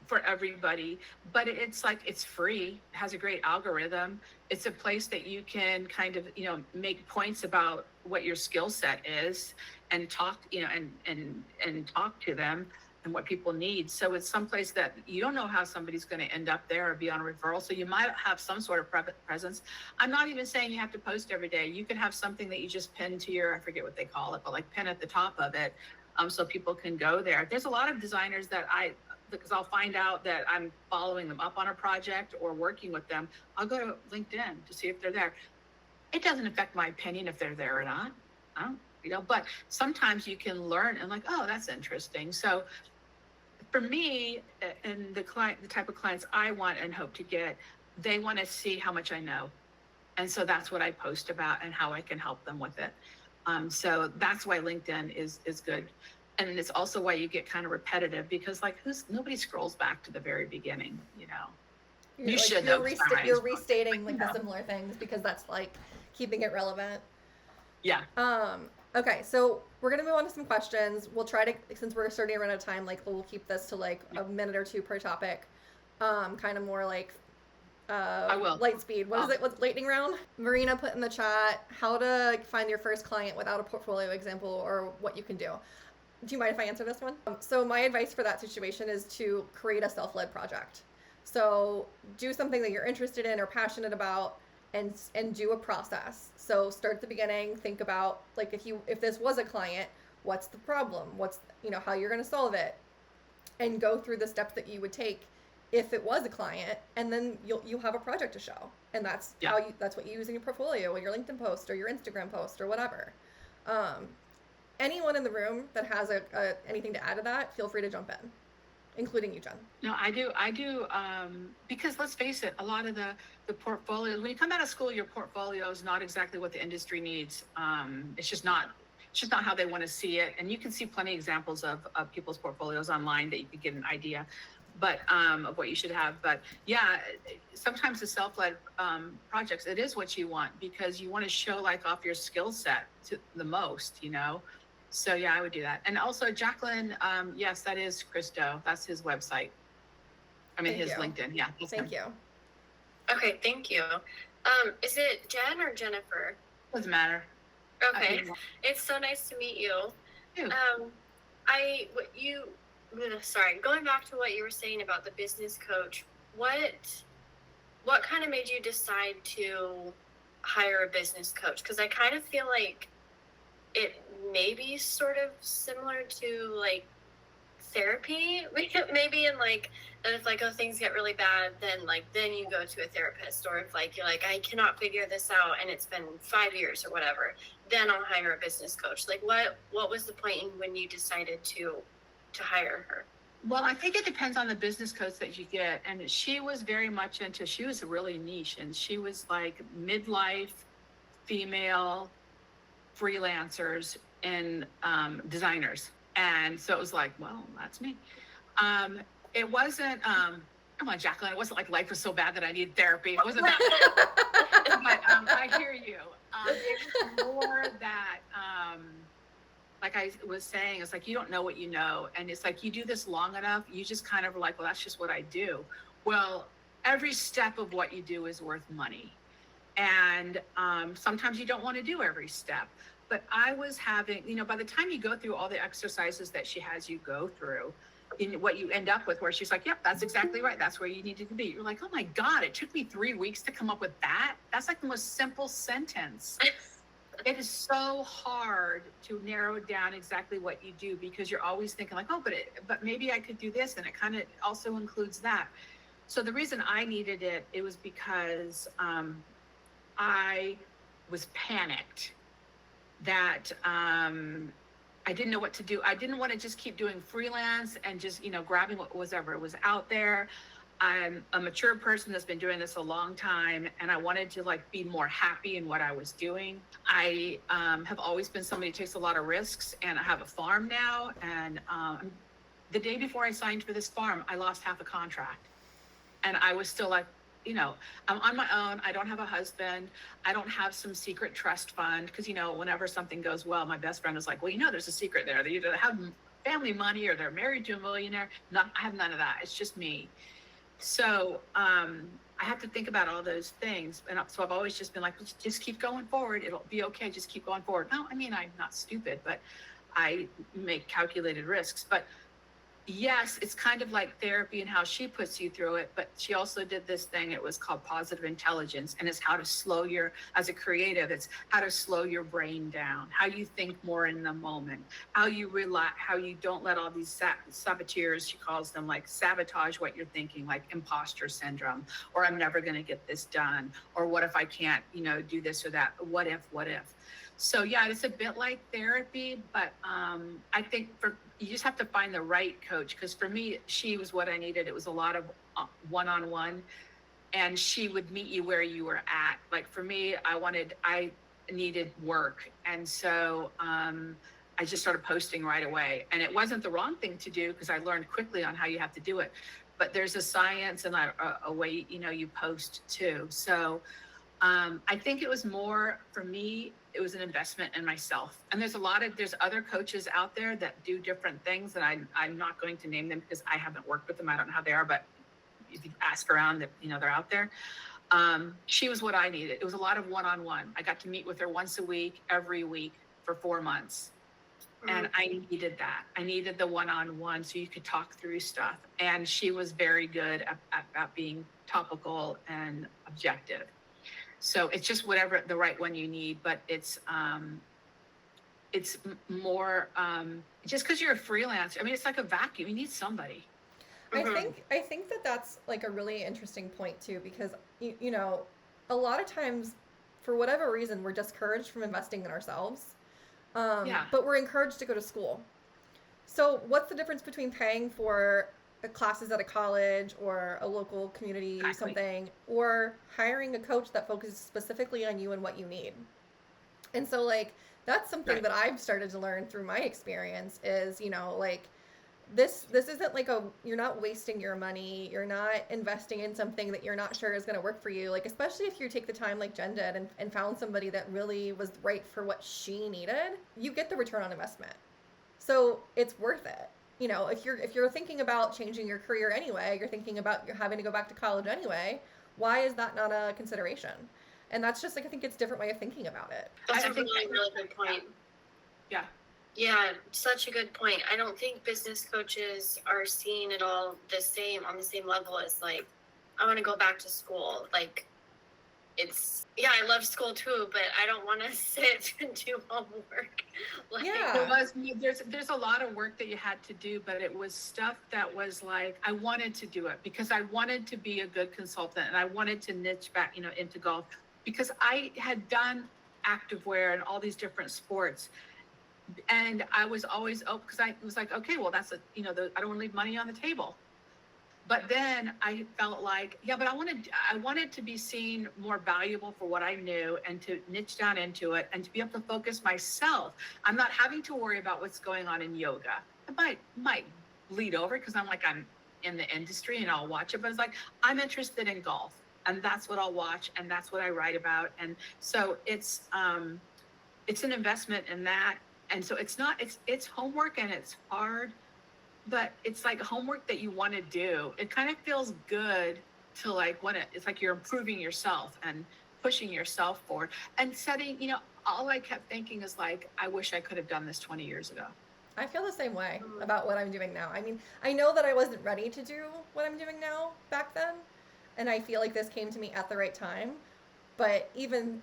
Speaker 2: for everybody, but it's like, it's free, it has a great algorithm. It's a place that you can kind of, make points about what your skill set is and talk, and talk to them and what people need. So it's someplace that you don't know how somebody's going to end up there or be on a referral. So you might have some sort of presence. I'm not even saying you have to post every day. You can have something that you just pin to your, I forget what they call it, but like pin at the top of it, so people can go there. There's a lot of designers that because I'll find out that I'm following them up on a project or working with them. I'll go to LinkedIn to see if they're there. It doesn't affect my opinion if they're there or not. I don't, but sometimes you can learn and like, oh, that's interesting. So for me and the type of clients I want and hope to get, they want to see how much I know. And so that's what I post about and how I can help them with it. So that's why LinkedIn is good. And it's also why you get kind of repetitive, because like nobody scrolls back to the very beginning,
Speaker 1: You should. You're restating like the similar things because that's like keeping it relevant.
Speaker 2: Yeah.
Speaker 1: Okay, so we're gonna move on to some questions. We'll try to, since we're starting to run out of time, like we'll keep this to like a minute or two per topic. Kind of more like
Speaker 2: I will.
Speaker 1: Light speed. What is it? What's lightning round? Marina put in the chat how to find your first client without a portfolio example or what you can do. Do you mind if I answer this one? So my advice for that situation is to create a self-led project. So do something that you're interested in or passionate about, and do a process. So start at the beginning. Think about like if this was a client, what's the problem? What's how you're going to solve it, and go through the steps that you would take if it was a client, and then you'll have a project to show, and that's that's what you use in your portfolio or your LinkedIn post or your Instagram post or whatever. Anyone in the room that has anything to add to that, feel free to jump in, including you, Jen.
Speaker 2: No, I do. Because let's face it, a lot of the portfolios, when you come out of school, your portfolio is not exactly what the industry needs. It's just not how they want to see it. And you can see plenty of examples of people's portfolios online that you could get an idea, but of what you should have. But yeah, sometimes the self-led projects, it is what you want, because you want to show like off your skill set to the most, So yeah, I would do that. And also Jacqueline, yes, that is Christo. That's his website. His LinkedIn. Yeah.
Speaker 1: Thank you.
Speaker 4: Okay, thank you. Is it Jen or Jennifer?
Speaker 2: Doesn't matter.
Speaker 4: Okay, it's so nice to meet you.
Speaker 2: Ew.
Speaker 4: Going back to what you were saying about the business coach, what kind of made you decide to hire a business coach? Because I kind of feel like it may be sort of similar to like therapy, maybe in like that if like things get really bad, then you go to a therapist, or if like you're like I cannot figure this out and it's been 5 years or whatever, then I'll hire a business coach. Like what was the point when you decided to hire her?
Speaker 2: Well, I think it depends on the business coach that you get. And she was very much she was really niche, and she was like midlife female freelancers and designers. And so it was like, well, that's me. It wasn't, come on, Jacqueline, it wasn't like life was so bad that I needed therapy. It wasn't that bad. But I hear you. It was more that, like I was saying, it's like, you don't know what you know. And it's like, you do this long enough, you just kind of like, well, that's just what I do. Well, every step of what you do is worth money. And sometimes you don't want to do every step. But I was having, by the time you go through all the exercises that she has you go through, what you end up with, where she's like, yep, that's exactly right. That's where you need to be. You're like, oh my God, it took me 3 weeks to come up with that. That's like the most simple sentence. It is so hard to narrow down exactly what you do, because you're always thinking like, oh, but maybe I could do this. And it kind of also includes that. So the reason I needed it was because I was panicked that I didn't know what to do. I didn't want to just keep doing freelance and just, grabbing whatever was out there. I'm a mature person that's been doing this a long time, and I wanted to like be more happy in what I was doing. I have always been somebody who takes a lot of risks, and I have a farm now. And the day before I signed for this farm, I lost half a contract, and I was still like, you know, I'm on my own. I don't have a husband. I don't have some secret trust fund because, you know, whenever something goes well, my best friend is like, well, you know, there's a secret there. They either have family money or they're married to a millionaire. I have none of that. It's just me. So I have to think about all those things. And so I've always just been like, just keep going forward. It'll be okay. Just keep going forward. No, I mean, I'm not stupid, but I make calculated risks. But yes, it's kind of like therapy and how she puts you through it, but she also did this thing. It was called positive intelligence, and it's how to slow as a creative, it's how to slow your brain down, how you think more in the moment, how you relax, how you don't let all these saboteurs, she calls them, like sabotage what you're thinking, like imposter syndrome, or I'm never going to get this done, or what if I can't, you know, do this or that, what if. So yeah, it's a bit like therapy, but I think you just have to find the right coach. Because for me, she was what I needed. It was a lot of one-on-one, and she would meet you where you were at. Like for me, I needed work, and so I just started posting right away. And it wasn't the wrong thing to do because I learned quickly on how you have to do it. But there's a science and a way, you know, you post too. So I think it was more for me. It was an investment in myself. And there's other coaches out there that do different things, and I'm not going to name them because I haven't worked with them. I don't know how they are, but if you ask around, that, you know, they're out there. She was what I needed. It was a lot of one-on-one. I got to meet with her once a week, every week for 4 months. And I needed that. I needed the one-on-one so you could talk through stuff. And she was very good at being topical and objective. So it's just whatever the right one you need, but it's more just because you're a freelancer. I mean, it's like a vacuum. You need somebody.
Speaker 1: I think that that's like a really interesting point too, because you know, a lot of times, for whatever reason, we're discouraged from investing in ourselves. But we're encouraged to go to school. So what's the difference between paying for classes at a college or a local community or something, or hiring a coach that focuses specifically on you and what you need? And so like that's something that I've started to learn through my experience is, you know, like this isn't like you're not wasting your money, you're not investing in something that you're not sure is going to work for you, like especially if you take the time like Jen did and found somebody that really was right for what she needed, you get the return on investment. So it's worth it. You know, if you're thinking about changing your career anyway, you're thinking about having to go back to college anyway, why is that not a consideration? And that's just like, I think it's a different way of thinking about it.
Speaker 4: That's a really good point.
Speaker 2: Yeah.
Speaker 4: Yeah, such a good point. I don't think business coaches are seen at all on the same level as like, I want to go back to school. Like, I love school too, but I don't want to sit and do homework. Like,
Speaker 2: there's a lot of work that you had to do, but it was stuff that was like, I wanted to do it because I wanted to be a good consultant, and I wanted to niche back, you know, into golf, because I had done activewear and all these different sports. And I was always open because I was like, okay, well, I don't want to leave money on the table. But then I felt like, but I wanted to be seen more valuable for what I knew and to niche down into it and to be able to focus myself. I'm not having to worry about what's going on in yoga. It might bleed over because I'm in the industry and I'll watch it, but it's like, I'm interested in golf and that's what I'll watch and that's what I write about. And so it's an investment in that. And so it's homework and it's hard, but it's like homework that you want to do. It kind of feels good to like it's like you're improving yourself and pushing yourself forward and setting, you know, all I kept thinking is like, I wish I could have done this 20 years ago.
Speaker 1: I feel the same way about what I'm doing now. I mean, I know that I wasn't ready to do what I'm doing now back then. And I feel like this came to me at the right time. But even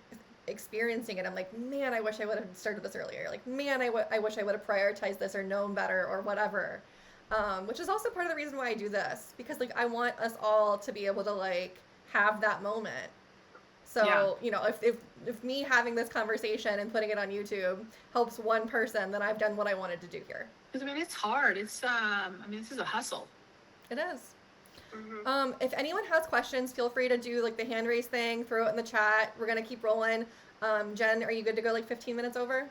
Speaker 1: experiencing it, I'm like, man, I wish I would have started this earlier. Like, man, I wish I would have prioritized this or known better or whatever. Which is also part of the reason why I do this, because like I want us all to be able to like have that moment. So, you know, if me having this conversation and putting it on YouTube helps one person, then I've done what I wanted to do here.
Speaker 2: Because I mean, it's hard. It's this is a hustle.
Speaker 1: It is. If anyone has questions, feel free to do like the hand raise thing, throw it in the chat. We're gonna keep rolling. Jen, are you good to go like 15 minutes over?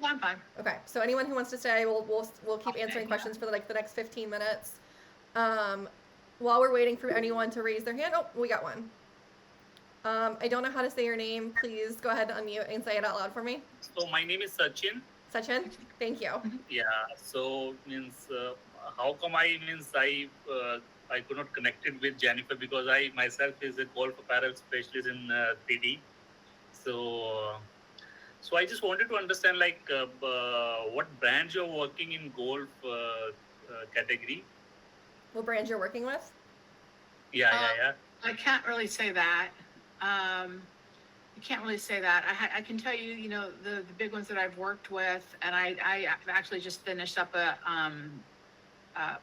Speaker 2: Yeah, I'm fine.
Speaker 1: Okay, so anyone who wants to stay, we'll keep answering questions for like the next 15 minutes. While we're waiting for anyone to raise their hand, oh, we got one. I don't know how to say your name. Please go ahead and unmute and say it out loud for me.
Speaker 5: So my name is Sachin.
Speaker 1: Sachin, thank you.
Speaker 5: Yeah. So means how come I could not connect it with Jennifer because I myself is a golf apparel specialist in 3D. So I just wanted to understand like what brands you're working in golf category.
Speaker 1: What brand you're working with?
Speaker 5: Yeah.
Speaker 2: I can't really say that. You can't really say that. I can tell you, you know, the big ones that I've worked with, and I actually just finished up a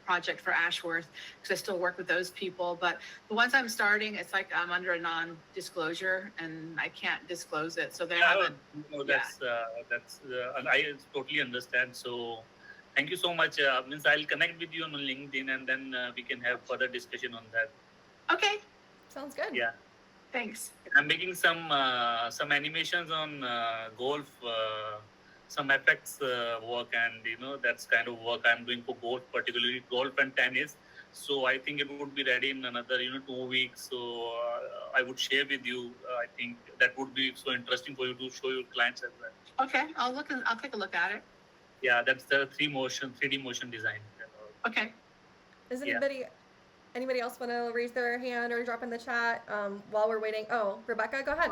Speaker 2: project for Ashworth because I still work with those people. But the ones I'm starting, it's like I'm under a non-disclosure and I can't disclose it. So they haven't.
Speaker 5: No, that's and I totally understand. So thank you so much. Means I'll connect with you on LinkedIn and then we can have further discussion on that.
Speaker 2: Okay.
Speaker 1: Sounds good.
Speaker 5: Yeah.
Speaker 2: Thanks.
Speaker 5: I'm making some animations on golf, some effects work, and you know that's kind of work I'm doing for golf, particularly golf and tennis. So I think it would be ready in another 2 weeks. So I would share with you. I think that would be so interesting for you to show your clients as well.
Speaker 2: Okay, I'll take a look at it.
Speaker 5: Yeah, that's the 3D motion design.
Speaker 2: Okay.
Speaker 1: Does anybody else want to raise their hand or drop in the chat while we're waiting? Oh, Rebecca, go ahead.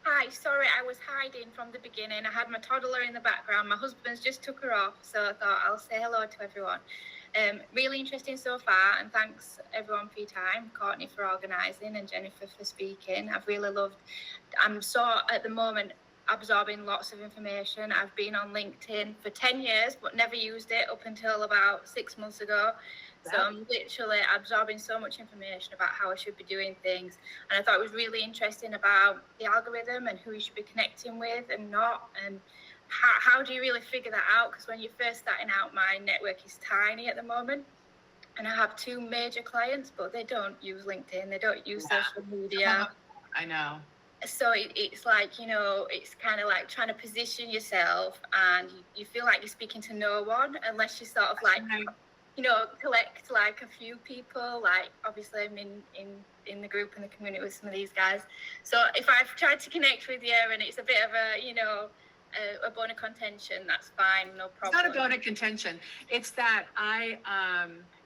Speaker 3: Hi. Sorry, I was hiding from the beginning. I had my toddler in the background. My husband's just took her off, so I thought I'll say hello to everyone. Really interesting so far, and thanks everyone for your time. Courtney for organising and Jennifer for speaking. I've really loved. I'm at the moment absorbing lots of information. I've been on LinkedIn for 10 years, but never used it up until about 6 months ago. So I'm literally absorbing so much information about how I should be doing things. And I thought it was really interesting about the algorithm and who you should be connecting with and not. And how do you really figure that out? Because when you're first starting out, my network is tiny at the moment. And I have 2 major clients, but they don't use LinkedIn. They don't use social media.
Speaker 2: I know.
Speaker 3: So it's like, it's kind of like trying to position yourself and you feel like you're speaking to no one unless you sort of like, collect like a few people. Like obviously I'm in the group and the community with some of these guys. So if I've tried to connect with you and it's a bit of a bone of contention, that's fine, no problem.
Speaker 2: It's not a bone of contention. It's that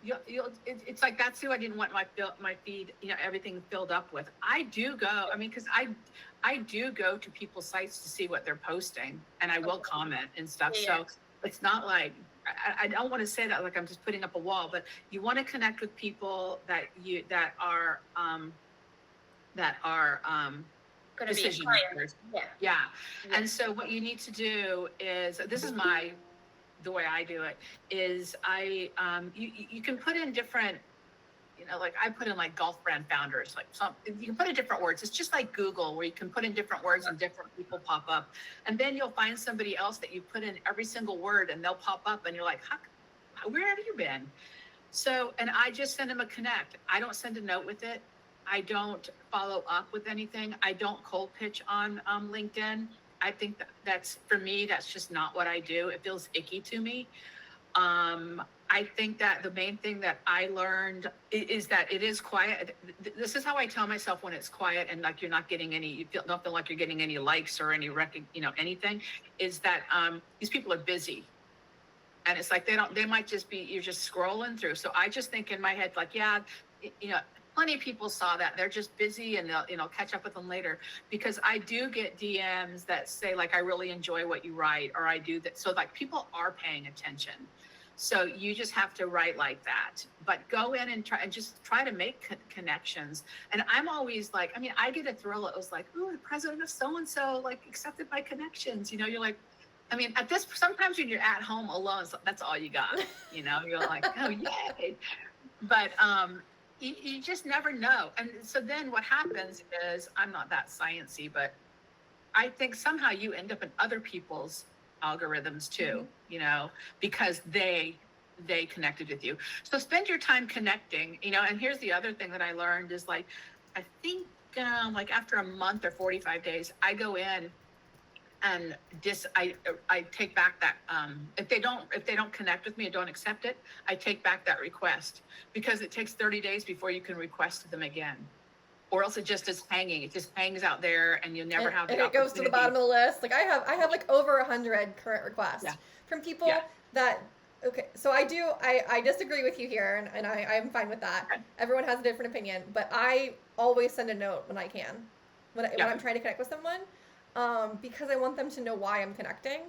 Speaker 2: it's like that's who I didn't want my feed, everything filled up with. I do go. I mean, because I do go to people's sites to see what they're posting, and I will comment and stuff. Yeah. So it's not like I don't want to say that like I'm just putting up a wall, but you want to connect with people that are
Speaker 3: going to be
Speaker 2: decision makers. Yeah. And so what you need to do is, this is the way I do it is you can put in different, like I put in like golf brand founders, like you can put in different words. It's just like Google where you can put in different words and different people pop up. And then you'll find somebody else that you put in every single word and they'll pop up and you're like, where have you been? So, and I just send them a connect. I don't send a note with it. I don't follow up with anything. I don't cold pitch on LinkedIn. I think that's, for me, that's just not what I do. It feels icky to me. I think that the main thing that I learned is that it is quiet. This is how I tell myself when it's quiet and like you're not getting any, don't feel like you're getting any likes or any anything, is that these people are busy. And it's like they might just be, you're just scrolling through. So I just think in my head, like, plenty of people saw that. They're just busy and they'll catch up with them later, because I do get DMs that say like, I really enjoy what you write, or I do that. So like people are paying attention. So you just have to write like that, but go in and try to make connections. And I'm always like, I get a thrill. It was like, oh, the president of so-and-so like accepted my connections. You're like, at this, sometimes when you're at home alone, that's all you got, you're like, oh, yay. But, you just never know. And so then what happens is, I'm not that sciencey, but I think somehow you end up in other people's algorithms too, because they they connected with you. So spend your time connecting, and here's the other thing that I learned is like, I think like after a month or 45 days, I go in and I take back that if they don't connect with me and don't accept it, I take back that request, because it takes 30 days before you can request them again, or else it just is hanging. It just hangs out there, and you'll never have the
Speaker 1: and it goes to the bottom of the list. Like I have like over 100 current requests from people that. Okay, so I disagree with you here, and I'm fine with that. Okay. Everyone has a different opinion, but I always send a note when I can, when I'm trying to connect with someone, because I want them to know why I'm connecting.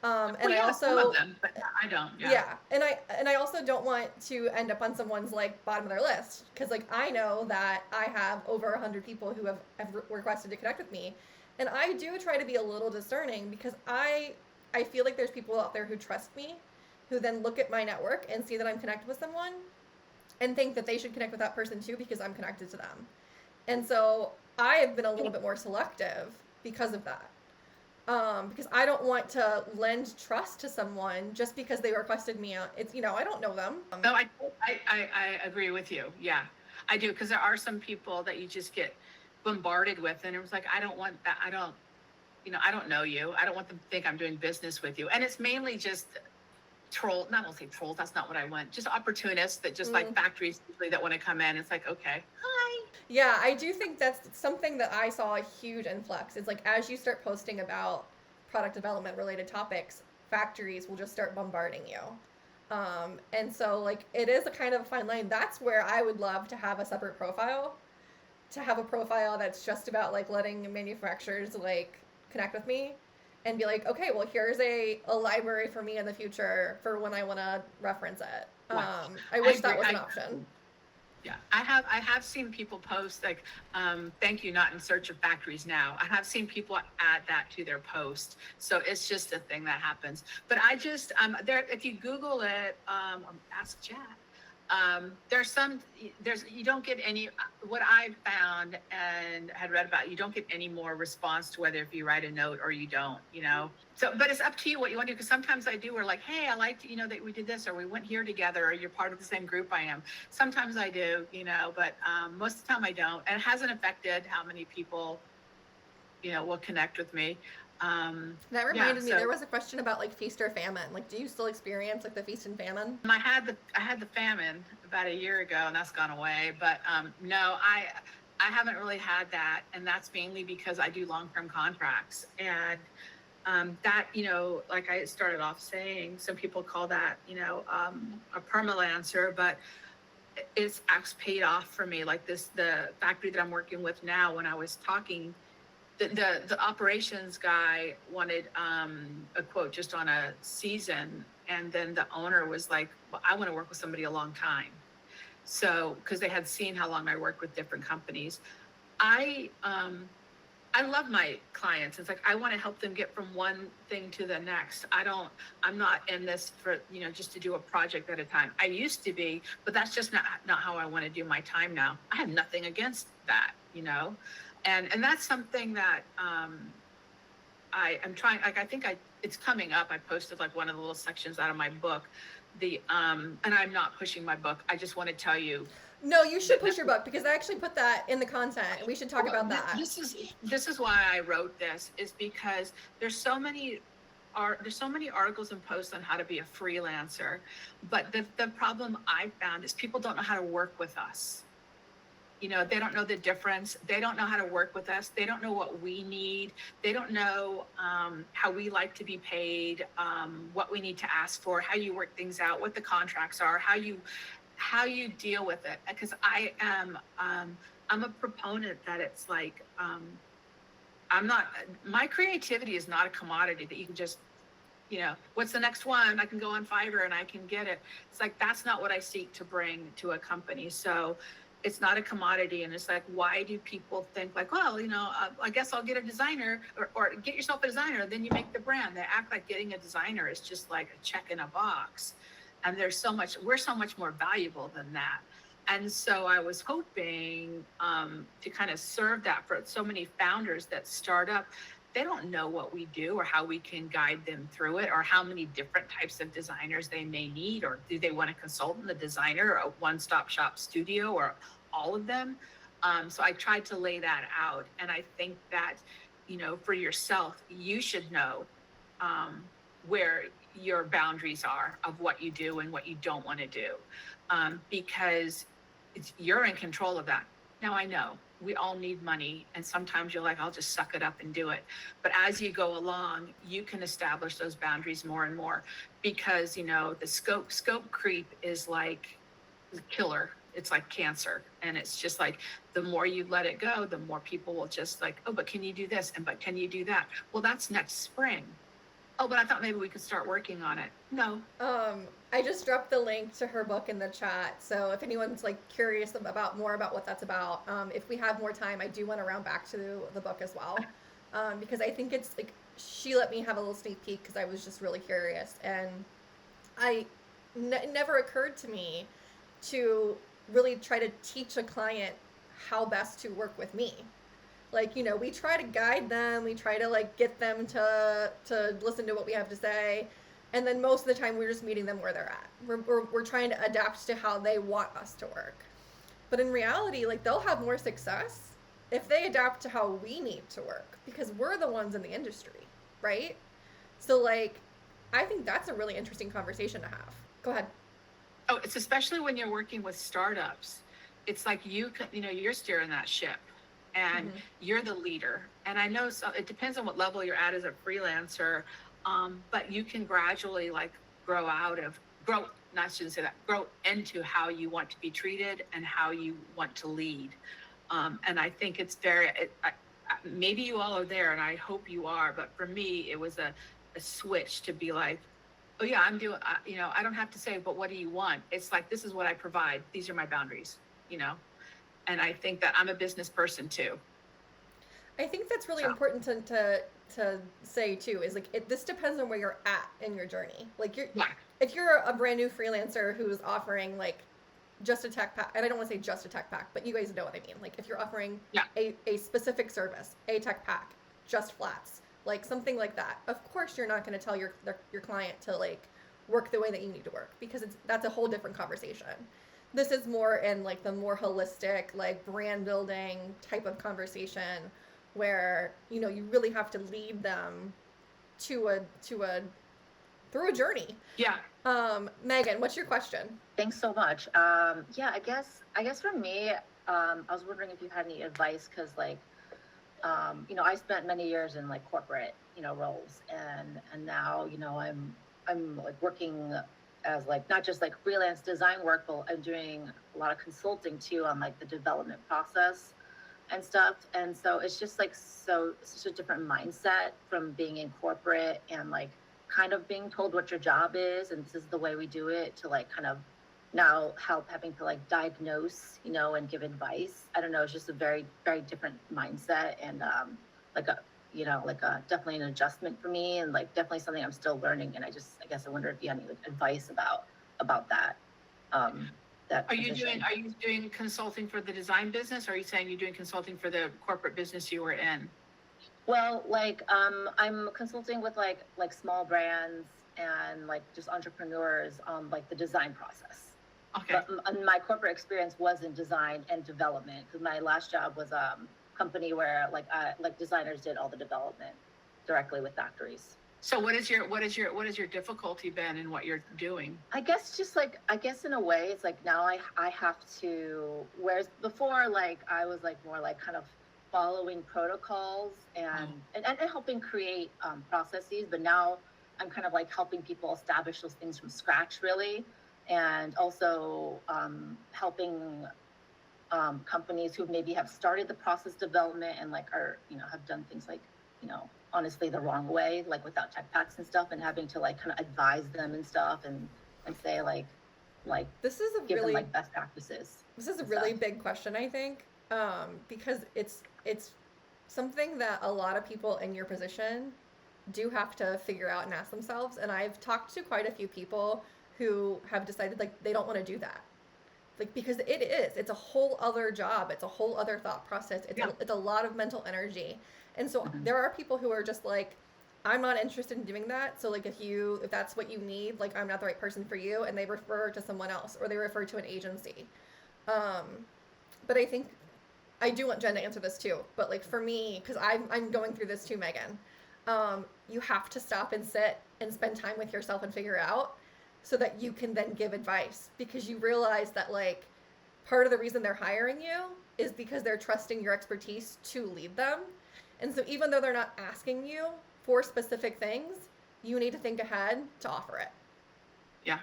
Speaker 1: And I also
Speaker 2: some of them, but I don't.
Speaker 1: Yeah, and I also don't want to end up on someone's like bottom of their list, because like I know that I have over 100 people who have requested to connect with me, and I do try to be a little discerning, because I feel like there's people out there who trust me, who then look at my network and see that I'm connected with someone and think that they should connect with that person too because I'm connected to them. And so I have been a little bit more selective because of that. Because I don't want to lend trust to someone just because they requested me. It's, I don't know them.
Speaker 2: No, I agree with you. Yeah, I do. Because there are some people that you just get bombarded with, and it was like, I don't want that. I don't know you. I don't want them to think I'm doing business with you. And it's mainly just not only trolls, that's not what I want, just opportunists that just like factories that want to come in. It's like, okay, hi.
Speaker 1: Yeah, I do think that's something that I saw a huge influx. It's like, as you start posting about product development related topics, factories will just start bombarding you. And so like, it is a kind of a fine line. That's where I would love to have a separate profile, to have a profile that's just about like letting manufacturers like connect with me and be like, okay, well, here's a library for me in the future for when I want to reference it. I wish that was an option.
Speaker 2: Yeah, I have seen people post like, thank you, not in search of factories now. I have seen people add that to their post. So it's just a thing that happens. But I just, if you Google it, ask chat. You don't get any, what I found and had read about, you don't get any more response to whether if you write a note or you don't, So, but it's up to you what you want to do. Because sometimes I do, we're like, hey, I liked, that we did this, or we went here together, or you're part of the same group I am. Sometimes I do, but most of the time I don't. And it hasn't affected how many people, will connect with me.
Speaker 1: That reminded me, there was a question about like feast or famine. Like, do you still experience like the feast and famine?
Speaker 2: I had the famine about a year ago, and that's gone away. But no, I haven't really had that, and that's mainly because I do long-term contracts, and that like I started off saying, some people call that a permalancer, but it's paid off for me. Like the factory that I'm working with now, when I was talking. The operations guy wanted a quote just on a season, and then the owner was like, well, I want to work with somebody a long time. So because they had seen how long I worked with different companies, I love my clients. It's like I want to help them get from one thing to the next. I'm not in this for just to do a project at a time. I used to be, but that's just not how I want to do my time now. I have nothing against that, And that's something that I'm trying. Like I think it's coming up. I posted like one of the little sections out of my book. And I'm not pushing my book. I just want to tell you.
Speaker 1: No, you should push your book, because I actually put that in the content. We should talk about that.
Speaker 2: This is why I wrote this, is because there's so many articles and posts on how to be a freelancer, but the problem I found is people don't know how to work with us. They don't know the difference. They don't know how to work with us. They don't know what we need. They don't know how we like to be paid, what we need to ask for, how you work things out, what the contracts are, how you deal with it. Because I'm a proponent that it's like, my creativity is not a commodity that you can just, what's the next one? I can go on Fiverr and I can get it. It's like, that's not what I seek to bring to a company. So it's not a commodity. And it's like, why do people think like, well, I guess I'll get a designer, or get yourself a designer, then you make the brand. They act like getting a designer is just like a check in a box. And we're so much more valuable than that. And so I was hoping to kind of serve that for so many founders that start up. they don't know what we do or how we can guide them through it, or how many different types of designers they may need, or do they want to consult in the designer, or a one-stop shop studio, or all of them. So I tried to lay that out. And I think that, for yourself, you should know where your boundaries are of what you do and what you don't want to do, because you're in control of that. Now, I know we all need money, and sometimes you're like, I'll just suck it up and do it. But as you go along, you can establish those boundaries more and more, because the scope creep is like the killer. It's like cancer. And it's just like, the more you let it go, the more people will just like, oh, but can you do this? And but can you do that? Well, that's next spring. Oh, but I thought maybe we could start working on it. No.
Speaker 1: I just dropped the link to her book in the chat. So if anyone's like curious about more about what that's about, if we have more time, I do want to round back to the book as well. Because I think it's like, she let me have a little sneak peek because I was just really curious. And it never occurred to me to really try to teach a client how best to work with me. Like, we try to guide them, we try to like get them to listen to what we have to say, and then most of the time we're just meeting them where they're at. We're trying to adapt to how they want us to work. But in reality, like, they'll have more success if they adapt to how we need to work, because we're the ones in the industry, right? So like, I think that's a really interesting conversation to have. Go ahead.
Speaker 2: Oh, it's especially when you're working with startups. It's like you're steering that ship, and you're the leader. And I know it depends on what level you're at as a freelancer, but you can gradually like grow into how you want to be treated and how you want to lead. And I think it's maybe you all are there, and I hope you are, but for me, it was a switch to be like, oh yeah, I'm doing, I don't have to say, but what do you want? It's like, this is what I provide. These are my boundaries, And I think that I'm a business person too.
Speaker 1: I think that's really important to say too, is like, this depends on where you're at in your journey. Like, if you're a brand new freelancer who's offering like just a tech pack, and I don't want to say just a tech pack, but you guys know what I mean. Like, if you're offering a specific service, a tech pack, just flats, like something like that, of course you're not going to tell your client to like work the way that you need to work, because that's a whole different conversation. This is more in like the more holistic, like brand building type of conversation, where you really have to lead them through a journey.
Speaker 2: Yeah.
Speaker 1: Megan, what's your question?
Speaker 6: Thanks so much. Yeah, I guess for me, I was wondering if you had any advice, because like, I spent many years in like corporate, roles, and now, I'm like working as like, not just like freelance design work, but I'm doing a lot of consulting too on like the development process and stuff. And so it's just like, it's such a different mindset from being in corporate and like kind of being told what your job is, and this is the way we do it, to like kind of now having to like diagnose, and give advice. I don't know. It's just a very, very different mindset, and definitely an adjustment for me, and like definitely something I'm still learning. And I guess I wonder if you have any advice about that.
Speaker 2: Are you doing consulting for the design business, or are you saying you're doing consulting for the corporate business you were in?
Speaker 6: Well, like I'm consulting with like small brands and like just entrepreneurs on like the design process.
Speaker 2: Okay.
Speaker 6: But my corporate experience was in design and development, because my last job was a company where like designers did all the development directly with factories.
Speaker 2: So what is your difficulty been in what you're doing?
Speaker 6: I guess in a way it's like now I have to, whereas before like I was like more like kind of following protocols and helping create processes, but now I'm kind of like helping people establish those things from scratch, really, and also helping companies who maybe have started the process development and like are have done things like honestly the wrong way, like without tech packs and stuff, and having to like kind of advise them and stuff, and say like
Speaker 1: this is
Speaker 6: give them like best practices.
Speaker 1: This is a really big question, I think, because it's something that a lot of people in your position do have to figure out and ask themselves. And I've talked to quite a few people who have decided like they don't want to do that. Like, because it's a whole other job. It's a whole other thought process. It's a lot of mental energy. And so there are people who are just like, I'm not interested in doing that. So like, if that's what you need, like, I'm not the right person for you. And they refer to someone else, or they refer to an agency. But I think I do want Jen to answer this too. But like, for me, cause I'm going through this too, Megan. You have to stop and sit and spend time with yourself and figure out, so that you can then give advice, because you realize that like part of the reason they're hiring you is because they're trusting your expertise to lead them. And so even though they're not asking you for specific things, you need to think ahead to offer it.
Speaker 2: Yeah.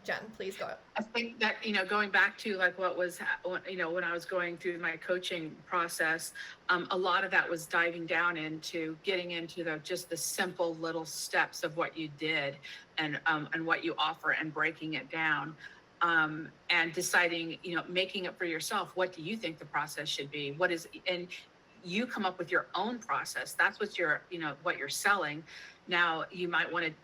Speaker 1: Jen, please go.
Speaker 2: I think that, going back to like what was, when I was going through my coaching process, a lot of that was diving down into getting into just the simple little steps of what you did and what you offer, and breaking it down, and deciding, making it for yourself. What do you think the process should be? And you come up with your own process. That's what what you're selling. Now you might want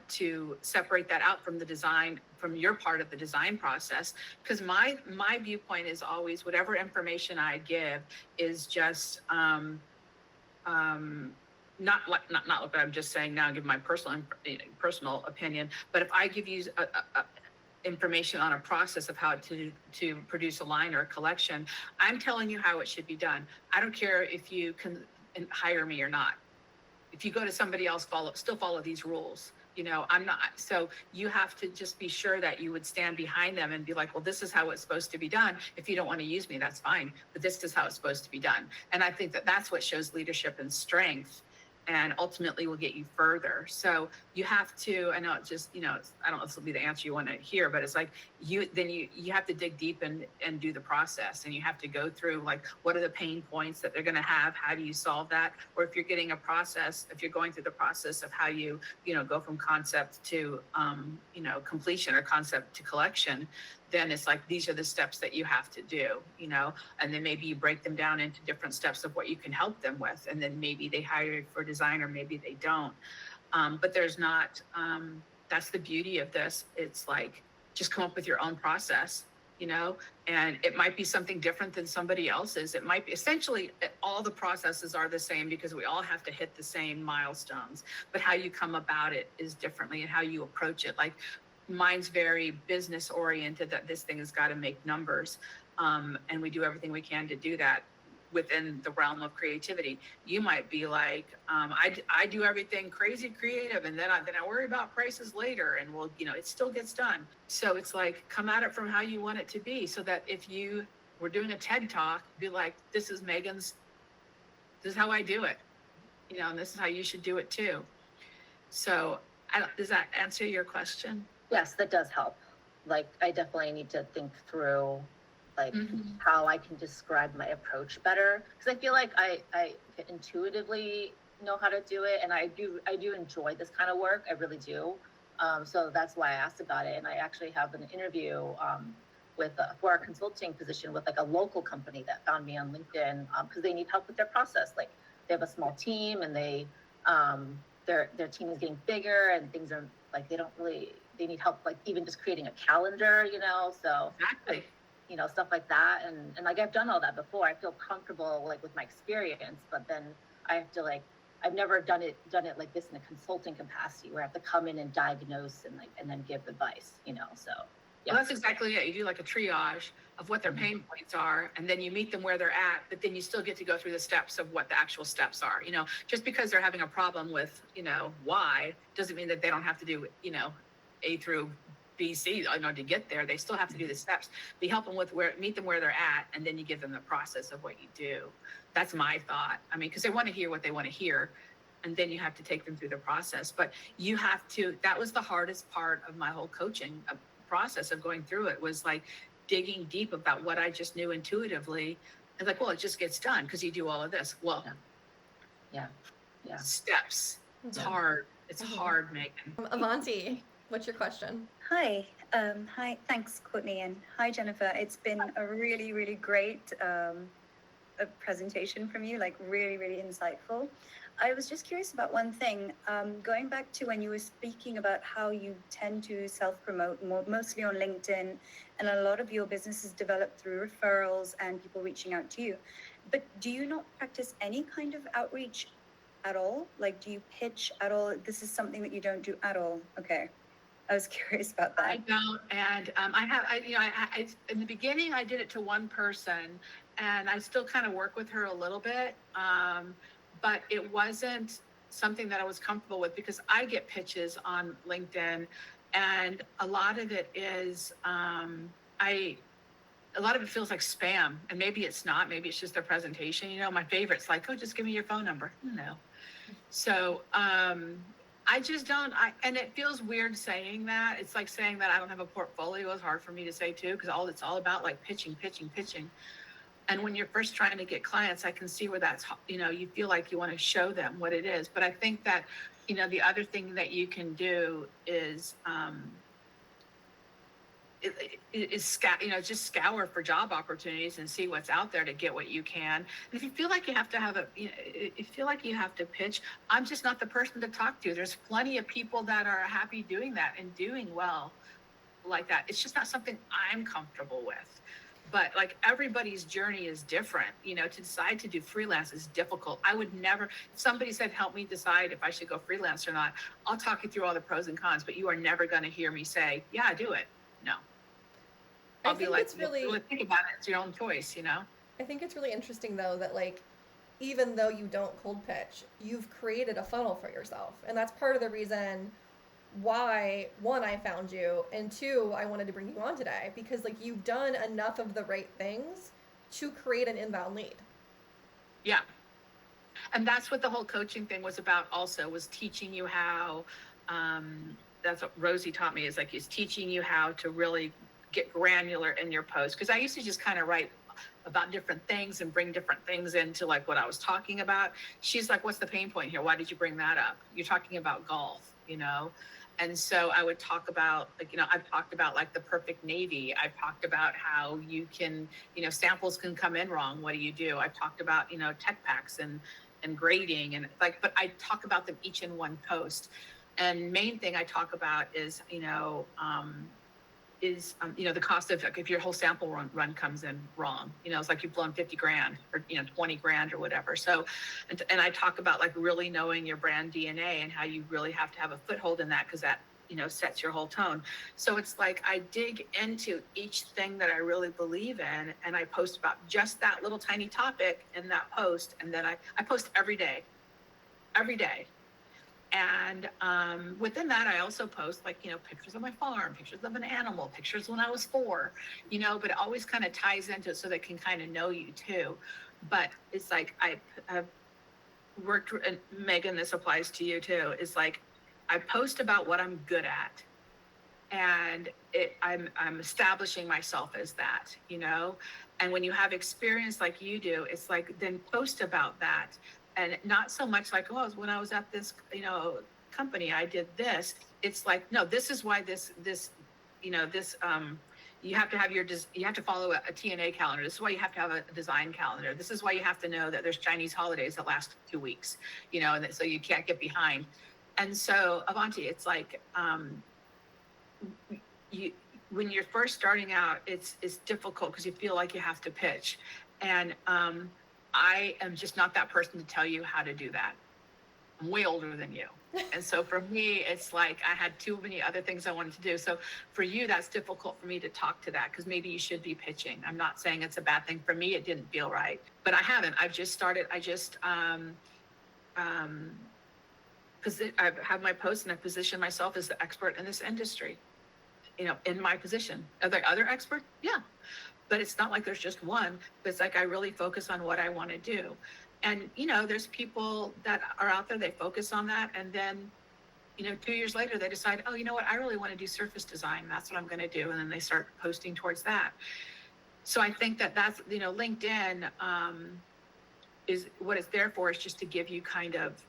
Speaker 2: to separate that out from the design, from your part of the design process. Because my viewpoint is always, whatever information I give is just not what I'm just saying now, give my personal opinion. But if I give you information on a process of how to produce a line or a collection, I'm telling you how it should be done. I don't care if you can hire me or not. If you go to somebody else, still follow these rules. I'm not. So you have to just be sure that you would stand behind them and be like, well, this is how it's supposed to be done. If you don't want to use me, that's fine. But this is how it's supposed to be done. And I think that that's what shows leadership and strength, and ultimately will get you further. So you have to, I know it just, I don't know if this will be the answer you want to hear, but it's like you have to dig deep and do the process. And you have to go through, like, what are the pain points that they're going to have? How do you solve that? Or if you're going through the process of how you, go from concept to, completion, or concept to collection, then it's like, these are the steps that you have to do, and then maybe you break them down into different steps of what you can help them with. And then maybe they hire you for design, or maybe they don't. But there's not, that's the beauty of this. It's like, just come up with your own process, and it might be something different than somebody else's. It might be, essentially, all the processes are the same, because we all have to hit the same milestones, but how you come about it is differently, and how you approach it. Like, mine's very business oriented, that this thing has got to make numbers. And we do everything we can to do that within the realm of creativity. You might be like, I do everything crazy creative, and then I worry about prices later, and it still gets done. So it's like, come at it from how you want it to be, so that if you were doing a TED talk, be like, this is how I do it, and this is how you should do it too. So does that answer your question?
Speaker 6: Yes, that does help. Like, I definitely need to think through, like, how I can describe my approach better, because I feel like I intuitively know how to do it, and I do enjoy this kind of work. I really do. So that's why I asked about it. And I actually have an interview for a consulting position with like a local company that found me on LinkedIn, because they need help with their process. Like, they have a small team, and their team is getting bigger, and things are like, they need help, like, even just creating a calendar, so
Speaker 2: Exactly.
Speaker 6: Like, stuff like that. And like, I've done all that before. I feel comfortable, like, with my experience, but then I have to, like, I've never done it like this in a consulting capacity, where I have to come in and diagnose and then give advice, so. Yeah.
Speaker 2: Well, that's exactly it. You do like a triage of what their pain points are, and then you meet them where they're at, but then you still get to go through the steps of what the actual steps are. Just because they're having a problem with, Y, doesn't mean that they don't have to do, A through B, C, to get there. They still have to do the steps. You help them meet them where they're at, and then you give them the process of what you do. That's my thought. I mean, because they want to hear what they want to hear, and then you have to take them through the process. But you have to, that was the hardest part of my whole coaching process of going through it, was like digging deep about what I just knew intuitively. And like, well, it just gets done because you do all of this. Well,
Speaker 6: Yeah.
Speaker 2: steps. It's hard. It's hard, Megan.
Speaker 1: Avanti, what's your question?
Speaker 7: Hi. Thanks, Courtney, and hi, Jennifer. It's been a really, really great presentation from you, like really, really insightful. I was just curious about one thing. Going back to when you were speaking about how you tend to self-promote mostly on LinkedIn, and a lot of your business is developed through referrals and people reaching out to you. But do you not practice any kind of outreach at all? Like, do you pitch at all? This is something that you don't do at all. Okay. I was curious about that.
Speaker 2: I don't, and in the beginning, I did it to one person, and I still kind of work with her a little bit, but it wasn't something that I was comfortable with because I get pitches on LinkedIn, and a lot of it is, a lot of it feels like spam, and maybe it's not, maybe it's just their presentation. My favorite's like, oh, just give me your phone number. No. So, I just don't, and it feels weird saying that. It's like saying that I don't have a portfolio is hard for me to say too, because it's all about like pitching. And when you're first trying to get clients, I can see where that's, you feel like you want to show them what it is. But I think that, the other thing that you can do is, just scour for job opportunities and see what's out there to get what you can. And if you feel like you have to pitch, I'm just not the person to talk to. There's plenty of people that are happy doing that and doing well like that. It's just not something I'm comfortable with. But like everybody's journey is different. To decide to do freelance is difficult. I would never, if somebody said, help me decide if I should go freelance or not, I'll talk you through all the pros and cons, but you are never going to hear me say, yeah, do it. No. I'll be like, think about it. It's your own choice,
Speaker 1: I think it's really interesting though that like, even though you don't cold pitch, you've created a funnel for yourself. And that's part of the reason why, one, I found you, and two, I wanted to bring you on today because like you've done enough of the right things to create an inbound lead.
Speaker 2: Yeah. And that's what the whole coaching thing was about also, was teaching you how, that's what Rosie taught me, is teaching you how to really get granular in your post. Because I used to just kind of write about different things and bring different things into like what I was talking about. She's like, what's the pain point here? Why did you bring that up? You're talking about golf, And so I would talk about I've talked about like the perfect navy. I've talked about how you can, samples can come in wrong. What do you do? I've talked about, tech packs and grading and but I talk about them each in one post. And main thing I talk about is, the cost of, like, if your whole sample run comes in wrong, it's like you've blown 50 grand or, 20 grand or whatever. So, and I talk about like really knowing your brand DNA and how you really have to have a foothold in that, because that, sets your whole tone. So it's like, I dig into each thing that I really believe in, and I post about just that little tiny topic in that post. And then I post every day. And within that, I also post like, pictures of my farm, pictures of an animal, pictures when I was 4, but it always kind of ties into it so they can kind of know you too. But it's like, I've worked, and Megan, this applies to you too, is like, I post about what I'm good at. And I'm establishing myself as that, and when you have experience like you do, it's like, then post about that. And not so much like, oh, when I was at this, company, I did this. It's like, no, this is why this, you have to have you have to follow a TNA calendar. This is why you have to have a design calendar. This is why you have to know that there's Chinese holidays that last 2 weeks, and so you can't get behind. And so, Avanti, it's like, when you're first starting out, it's difficult because you feel like you have to pitch. And, I am just not that person to tell you how to do that. I'm way older than you. And so for me, it's like I had too many other things I wanted to do. So for you, that's difficult for me to talk to that, because maybe you should be pitching. I'm not saying it's a bad thing. For me, it didn't feel right. But I haven't. I've just started. Because I have my post and I position myself as the expert in this industry, in my position. Are there other experts? Yeah. But it's not like there's just one, but it's like I really focus on what I want to do. And, there's people that are out there, they focus on that. And then, 2 years later, they decide, oh, you know what, I really want to do surface design. That's what I'm going to do. And then they start posting towards that. So I think that's, LinkedIn is what it's there for, is just to give you kind of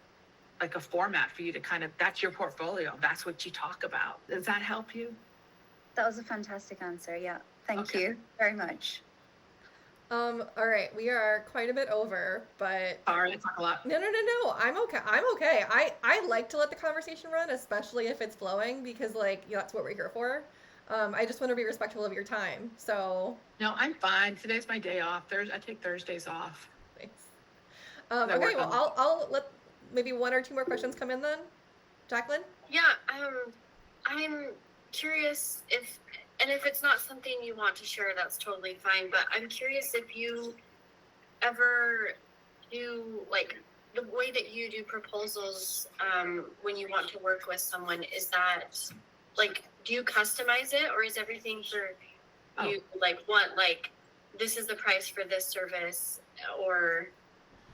Speaker 2: like a format for you to kind of, that's your portfolio. That's what you talk about. Does that help you?
Speaker 7: That was a fantastic answer. Yeah. Thank you very much.
Speaker 1: All right, we are quite a bit over, but
Speaker 2: Sorry, I talk a lot.
Speaker 1: no, I'm okay. I'm okay. I like to let the conversation run, especially if it's flowing, because like that's what we're here for. I just want to be respectful of your time. So
Speaker 2: No, I'm fine. Today's my day off. I take Thursdays off.
Speaker 1: thanks.
Speaker 2: I
Speaker 1: Okay,
Speaker 2: work
Speaker 1: well,
Speaker 2: on-
Speaker 1: I'll let maybe one or two more questions come in then. Jacqueline?
Speaker 4: Yeah, I'm curious if it's not something you want to share, that's totally fine. But I'm curious if you ever do like the way that you do proposals when you want to work with someone. Is that like, do you customize it, or is everything for you like this is the price for this service, or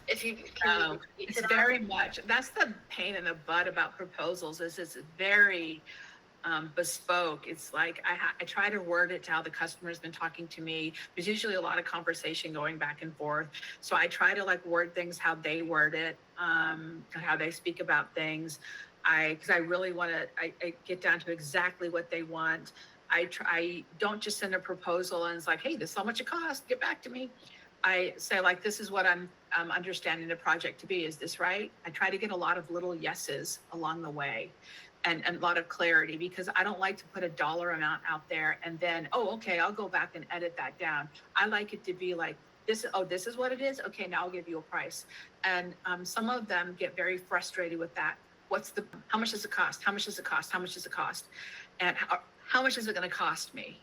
Speaker 4: if you can speak to
Speaker 2: It's
Speaker 4: that?
Speaker 2: very much, that's the pain in the butt about proposals is it's very bespoke. It's like I try to word it to how the customer's been talking to me. There's usually a lot of conversation going back and forth. So I try to like word things how they word it, how they speak about things. Because I really want to, I get down to exactly what they want. I don't just send a proposal and it's like, hey, this is how much it costs, get back to me. I say like, this is what I'm understanding the project to be. Is this right? I try to get a lot of little yeses along the way and a lot of clarity, because I don't like to put a dollar amount out there and then, oh, okay, I'll go back and edit that down. I like it to be like, this is what it is. Okay, now I'll give you a price. And some of them get very frustrated with that. How much does it cost? How much does it cost? How much does it cost? And how much is it going to cost me?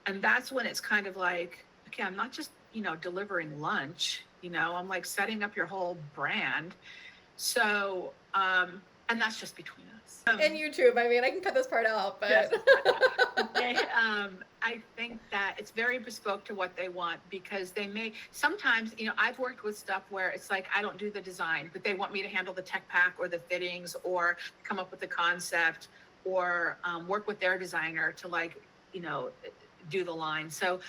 Speaker 2: And that's when it's kind of like, okay, I'm not just, delivering lunch, I'm like setting up your whole brand. So, and that's just between us.
Speaker 1: And YouTube. I mean, I can cut this part out, but
Speaker 2: Yes. I think that it's very bespoke to what they want, because they may sometimes, I've worked with stuff where it's like I don't do the design, but they want me to handle the tech pack or the fittings or come up with the concept or work with their designer to do the line. So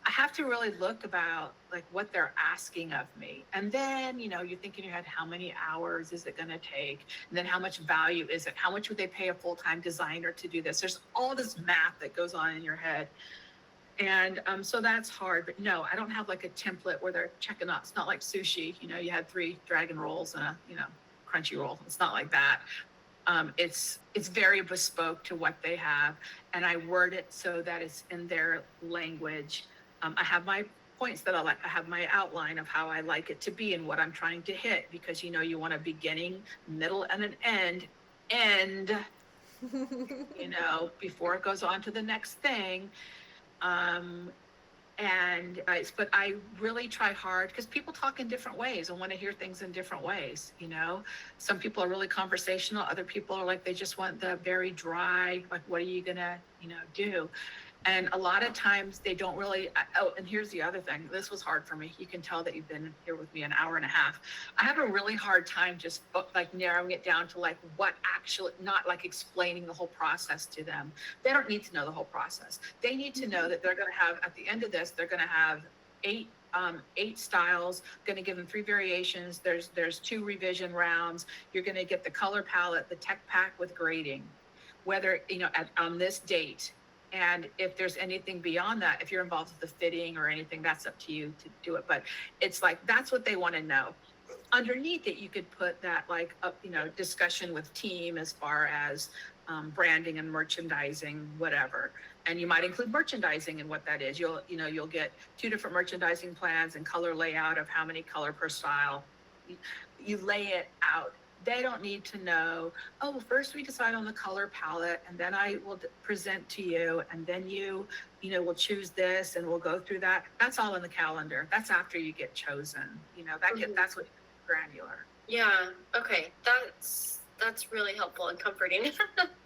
Speaker 2: I have to really look about like what they're asking of me. And then, you think in your head, how many hours is it going to take? And then how much value is it? How much would they pay a full-time designer to do this? There's all this math that goes on in your head. And so that's hard. But no, I don't have like a template where they're checking out. It's not like sushi. You had 3 dragon rolls and a, crunchy roll. It's not like that. It's very bespoke to what they have, and I word it so that it's in their language. I have my points that I have my outline of how I like it to be and what I'm trying to hit, because you want a beginning, middle, and an end, before it goes on to the next thing. But I really try hard, because people talk in different ways and want to hear things in different ways. Some people are really conversational. Other people are like, they just want the very dry, like, what are you gonna, do? And a lot of times they don't really, and here's the other thing. This was hard for me. You can tell that you've been here with me an hour and a half. I have a really hard time just like narrowing it down to like what actually, not like explaining the whole process to them. They don't need to know the whole process. They need to know that they're going to have, at the end of this, they're going to have 8 styles, going to give them 3 variations. There's 2 revision rounds. You're going to get the color palette, the tech pack with grading, whether, on this date. And if there's anything beyond that, if you're involved with the fitting or anything, that's up to you to do it. But it's like, that's what they want to know. Underneath it, you could put that like, discussion with team as far as branding and merchandising, whatever. And you might include merchandising and what that is. You'll get 2 different merchandising plans and color layout of how many color per style. You lay it out. They don't need to know, oh, well, first we decide on the color palette, and then I will present to you, and then you will choose this, and we'll go through that. That's all in the calendar. That's after you get chosen. That's what granular.
Speaker 4: Yeah. Okay. That's really helpful and comforting.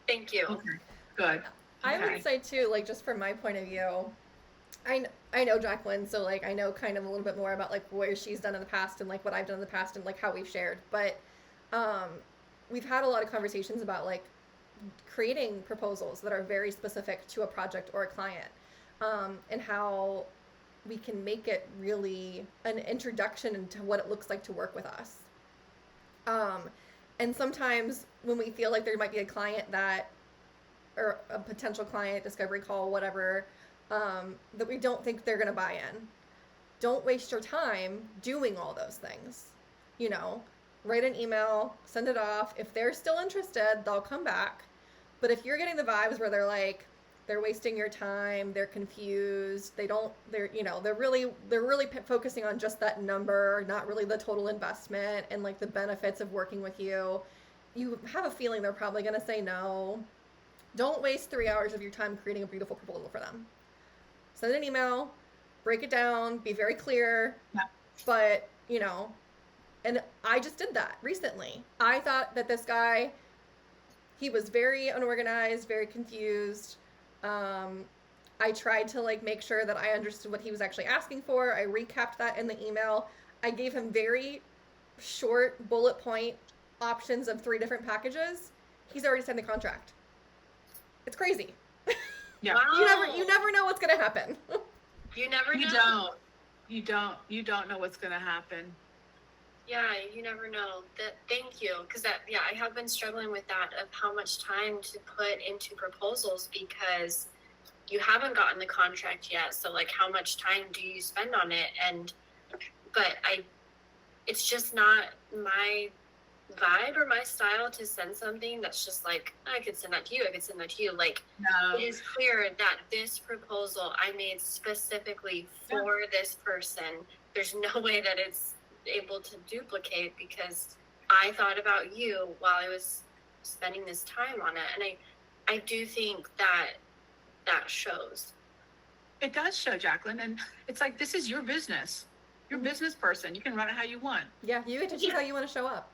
Speaker 4: Thank you.
Speaker 2: Okay. Good.
Speaker 1: I
Speaker 2: Okay.
Speaker 1: would say too, like just from my point of view, I know Jacqueline, so like I know kind of a little bit more about like where she's done in the past and like what I've done in the past and like how we've shared. But we've had a lot of conversations about like creating proposals that are very specific to a project or a client, and how we can make it really an introduction into what it looks like to work with us. And sometimes when we feel like there might be a client that, or a potential client, discovery call, whatever, that we don't think they're going to buy in. don't waste your time doing all those things. You know, write an email, send it off. If they're still interested, they'll come back. But if you're getting the vibes where they're like, they're wasting your time, they're confused, they're really focusing on just that number, not really the total investment and like the benefits of working with you, you have a feeling they're probably going to say no. Don't waste 3 hours of your time creating a beautiful proposal for them. Send an email, break it down, be very clear.
Speaker 2: Yeah.
Speaker 1: But, you know, and I just did that recently. I thought that this guy, he was very unorganized, very confused. I tried to like make sure that I understood what he was actually asking for. I recapped that in the email. I gave him very short bullet point options of 3 different packages. He's already signed the contract. It's crazy.
Speaker 2: Yeah.
Speaker 4: Wow.
Speaker 1: You never know what's gonna happen.
Speaker 4: You never know.
Speaker 2: You don't know what's going to happen.
Speaker 4: Yeah, you never know. Thank you, because I have been struggling with that of how much time to put into proposals because you haven't gotten the contract yet. So like, how much time do you spend on it? But it's just not my vibe or my style to send something that's just like, I could send that to you. I could send that to you. Like,
Speaker 2: No.
Speaker 4: it is clear that this proposal I made specifically for this person. There's no way that it's able to duplicate because I thought about you while I was spending this time on it. And I do think that shows.
Speaker 2: It does show, Jacqueline. And it's like, this is your business. You're a business person. You can run it how you want.
Speaker 1: Yeah, you get to choose how you want to show up.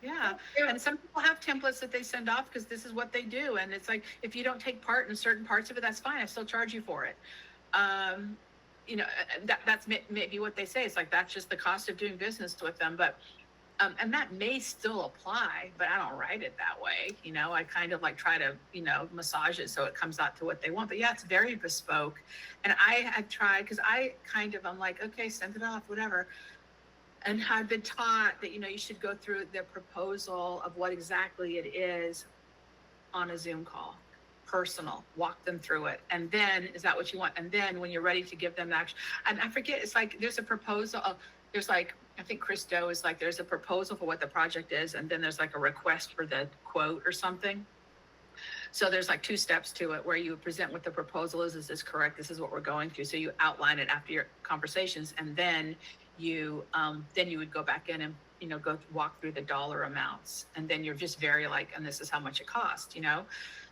Speaker 2: Yeah. And some people have templates that they send off because this is what they do. And it's like, if you don't take part in certain parts of it, that's fine. I still charge you for it. You know, that's maybe what they say. It's like, that's just the cost of doing business with them. But, and that may still apply, but I don't write it that way. You know, I kind of like try to, you know, massage it so it comes out to what they want. But yeah, it's very bespoke. And I had tried, because I'm like, okay, send it off, whatever. And I've been taught that, you know, you should go through the proposal of what exactly it is on a Zoom call, personal, walk them through it. And then, is that what you want? And then when you're ready to give them the action, and I forget, it's like, there's a proposal, there's like, I think Chris Doe is like, there's a proposal for what the project is. And then there's like a request for the quote or something. So there's like 2 steps to it where you present what the proposal is this correct? This is what we're going through. So you outline it after your conversations, and then you would go back in and, you know, go walk through the dollar amounts, and then you're just very like, and this is how much it costs, you know.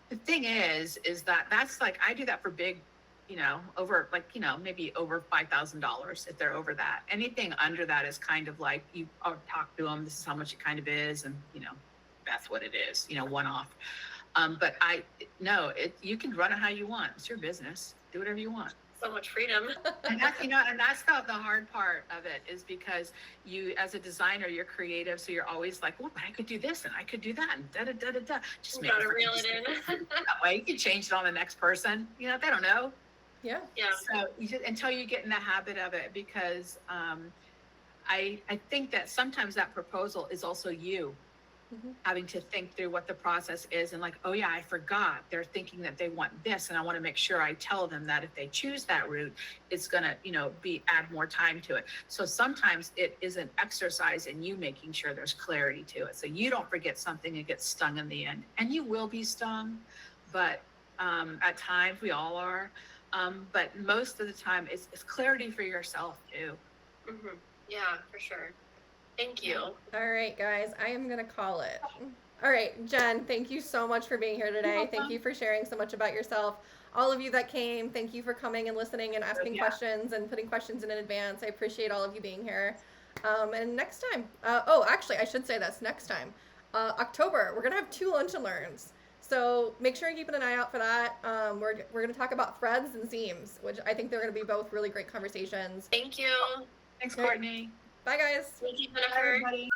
Speaker 2: The thing is that's like, I do that for big, you know, over like, you know, maybe over $5,000 if they're over that. Anything under that is kind of like, you talk to them, this is how much it kind of is, and, you know, that's what it is, you know, one off. But you can run it how you want. It's your business. Do whatever you want.
Speaker 4: So much freedom.
Speaker 2: And that's, you know, and that's the hard part of it, is because you, as a designer, you're creative. So you're always like, well, but I could do this and I could do that and da-da-da-da-da. Just make
Speaker 4: Gotta
Speaker 2: it
Speaker 4: reel it in.
Speaker 2: that way. You can change it on the next person. You know, they don't know.
Speaker 1: Yeah.
Speaker 4: Yeah.
Speaker 2: So you just, until you get in the habit of it, because I think that sometimes that proposal is also you.
Speaker 1: Mm-hmm.
Speaker 2: Having to think through what the process is, and like, oh yeah, I forgot, they're thinking that they want this, and I want to make sure I tell them that if they choose that route, it's gonna, you know, add more time to it. So sometimes it is an exercise in you making sure there's clarity to it, so you don't forget something and get stung in the end. And you will be stung, but at times we all are. But most of the time, it's clarity for yourself too.
Speaker 4: Mm-hmm. Yeah, for sure. Thank you.
Speaker 1: All right, guys, I am going to call it. All right, Jen, thank you so much for being here today. Thank you for sharing so much about yourself. All of you that came, thank you for coming and listening and asking questions and putting questions in advance. I appreciate all of you being here. And next time, actually, I should say this. Next time, October, we're going to have 2 lunch and learns. So make sure you're keeping an eye out for that. We're going to talk about threads and seams, which I think they're going to be both really great conversations.
Speaker 4: Thank you.
Speaker 2: Thanks, Courtney.
Speaker 1: Bye, guys.
Speaker 4: Thank you,
Speaker 2: Bye,
Speaker 4: Jennifer.
Speaker 2: everybody.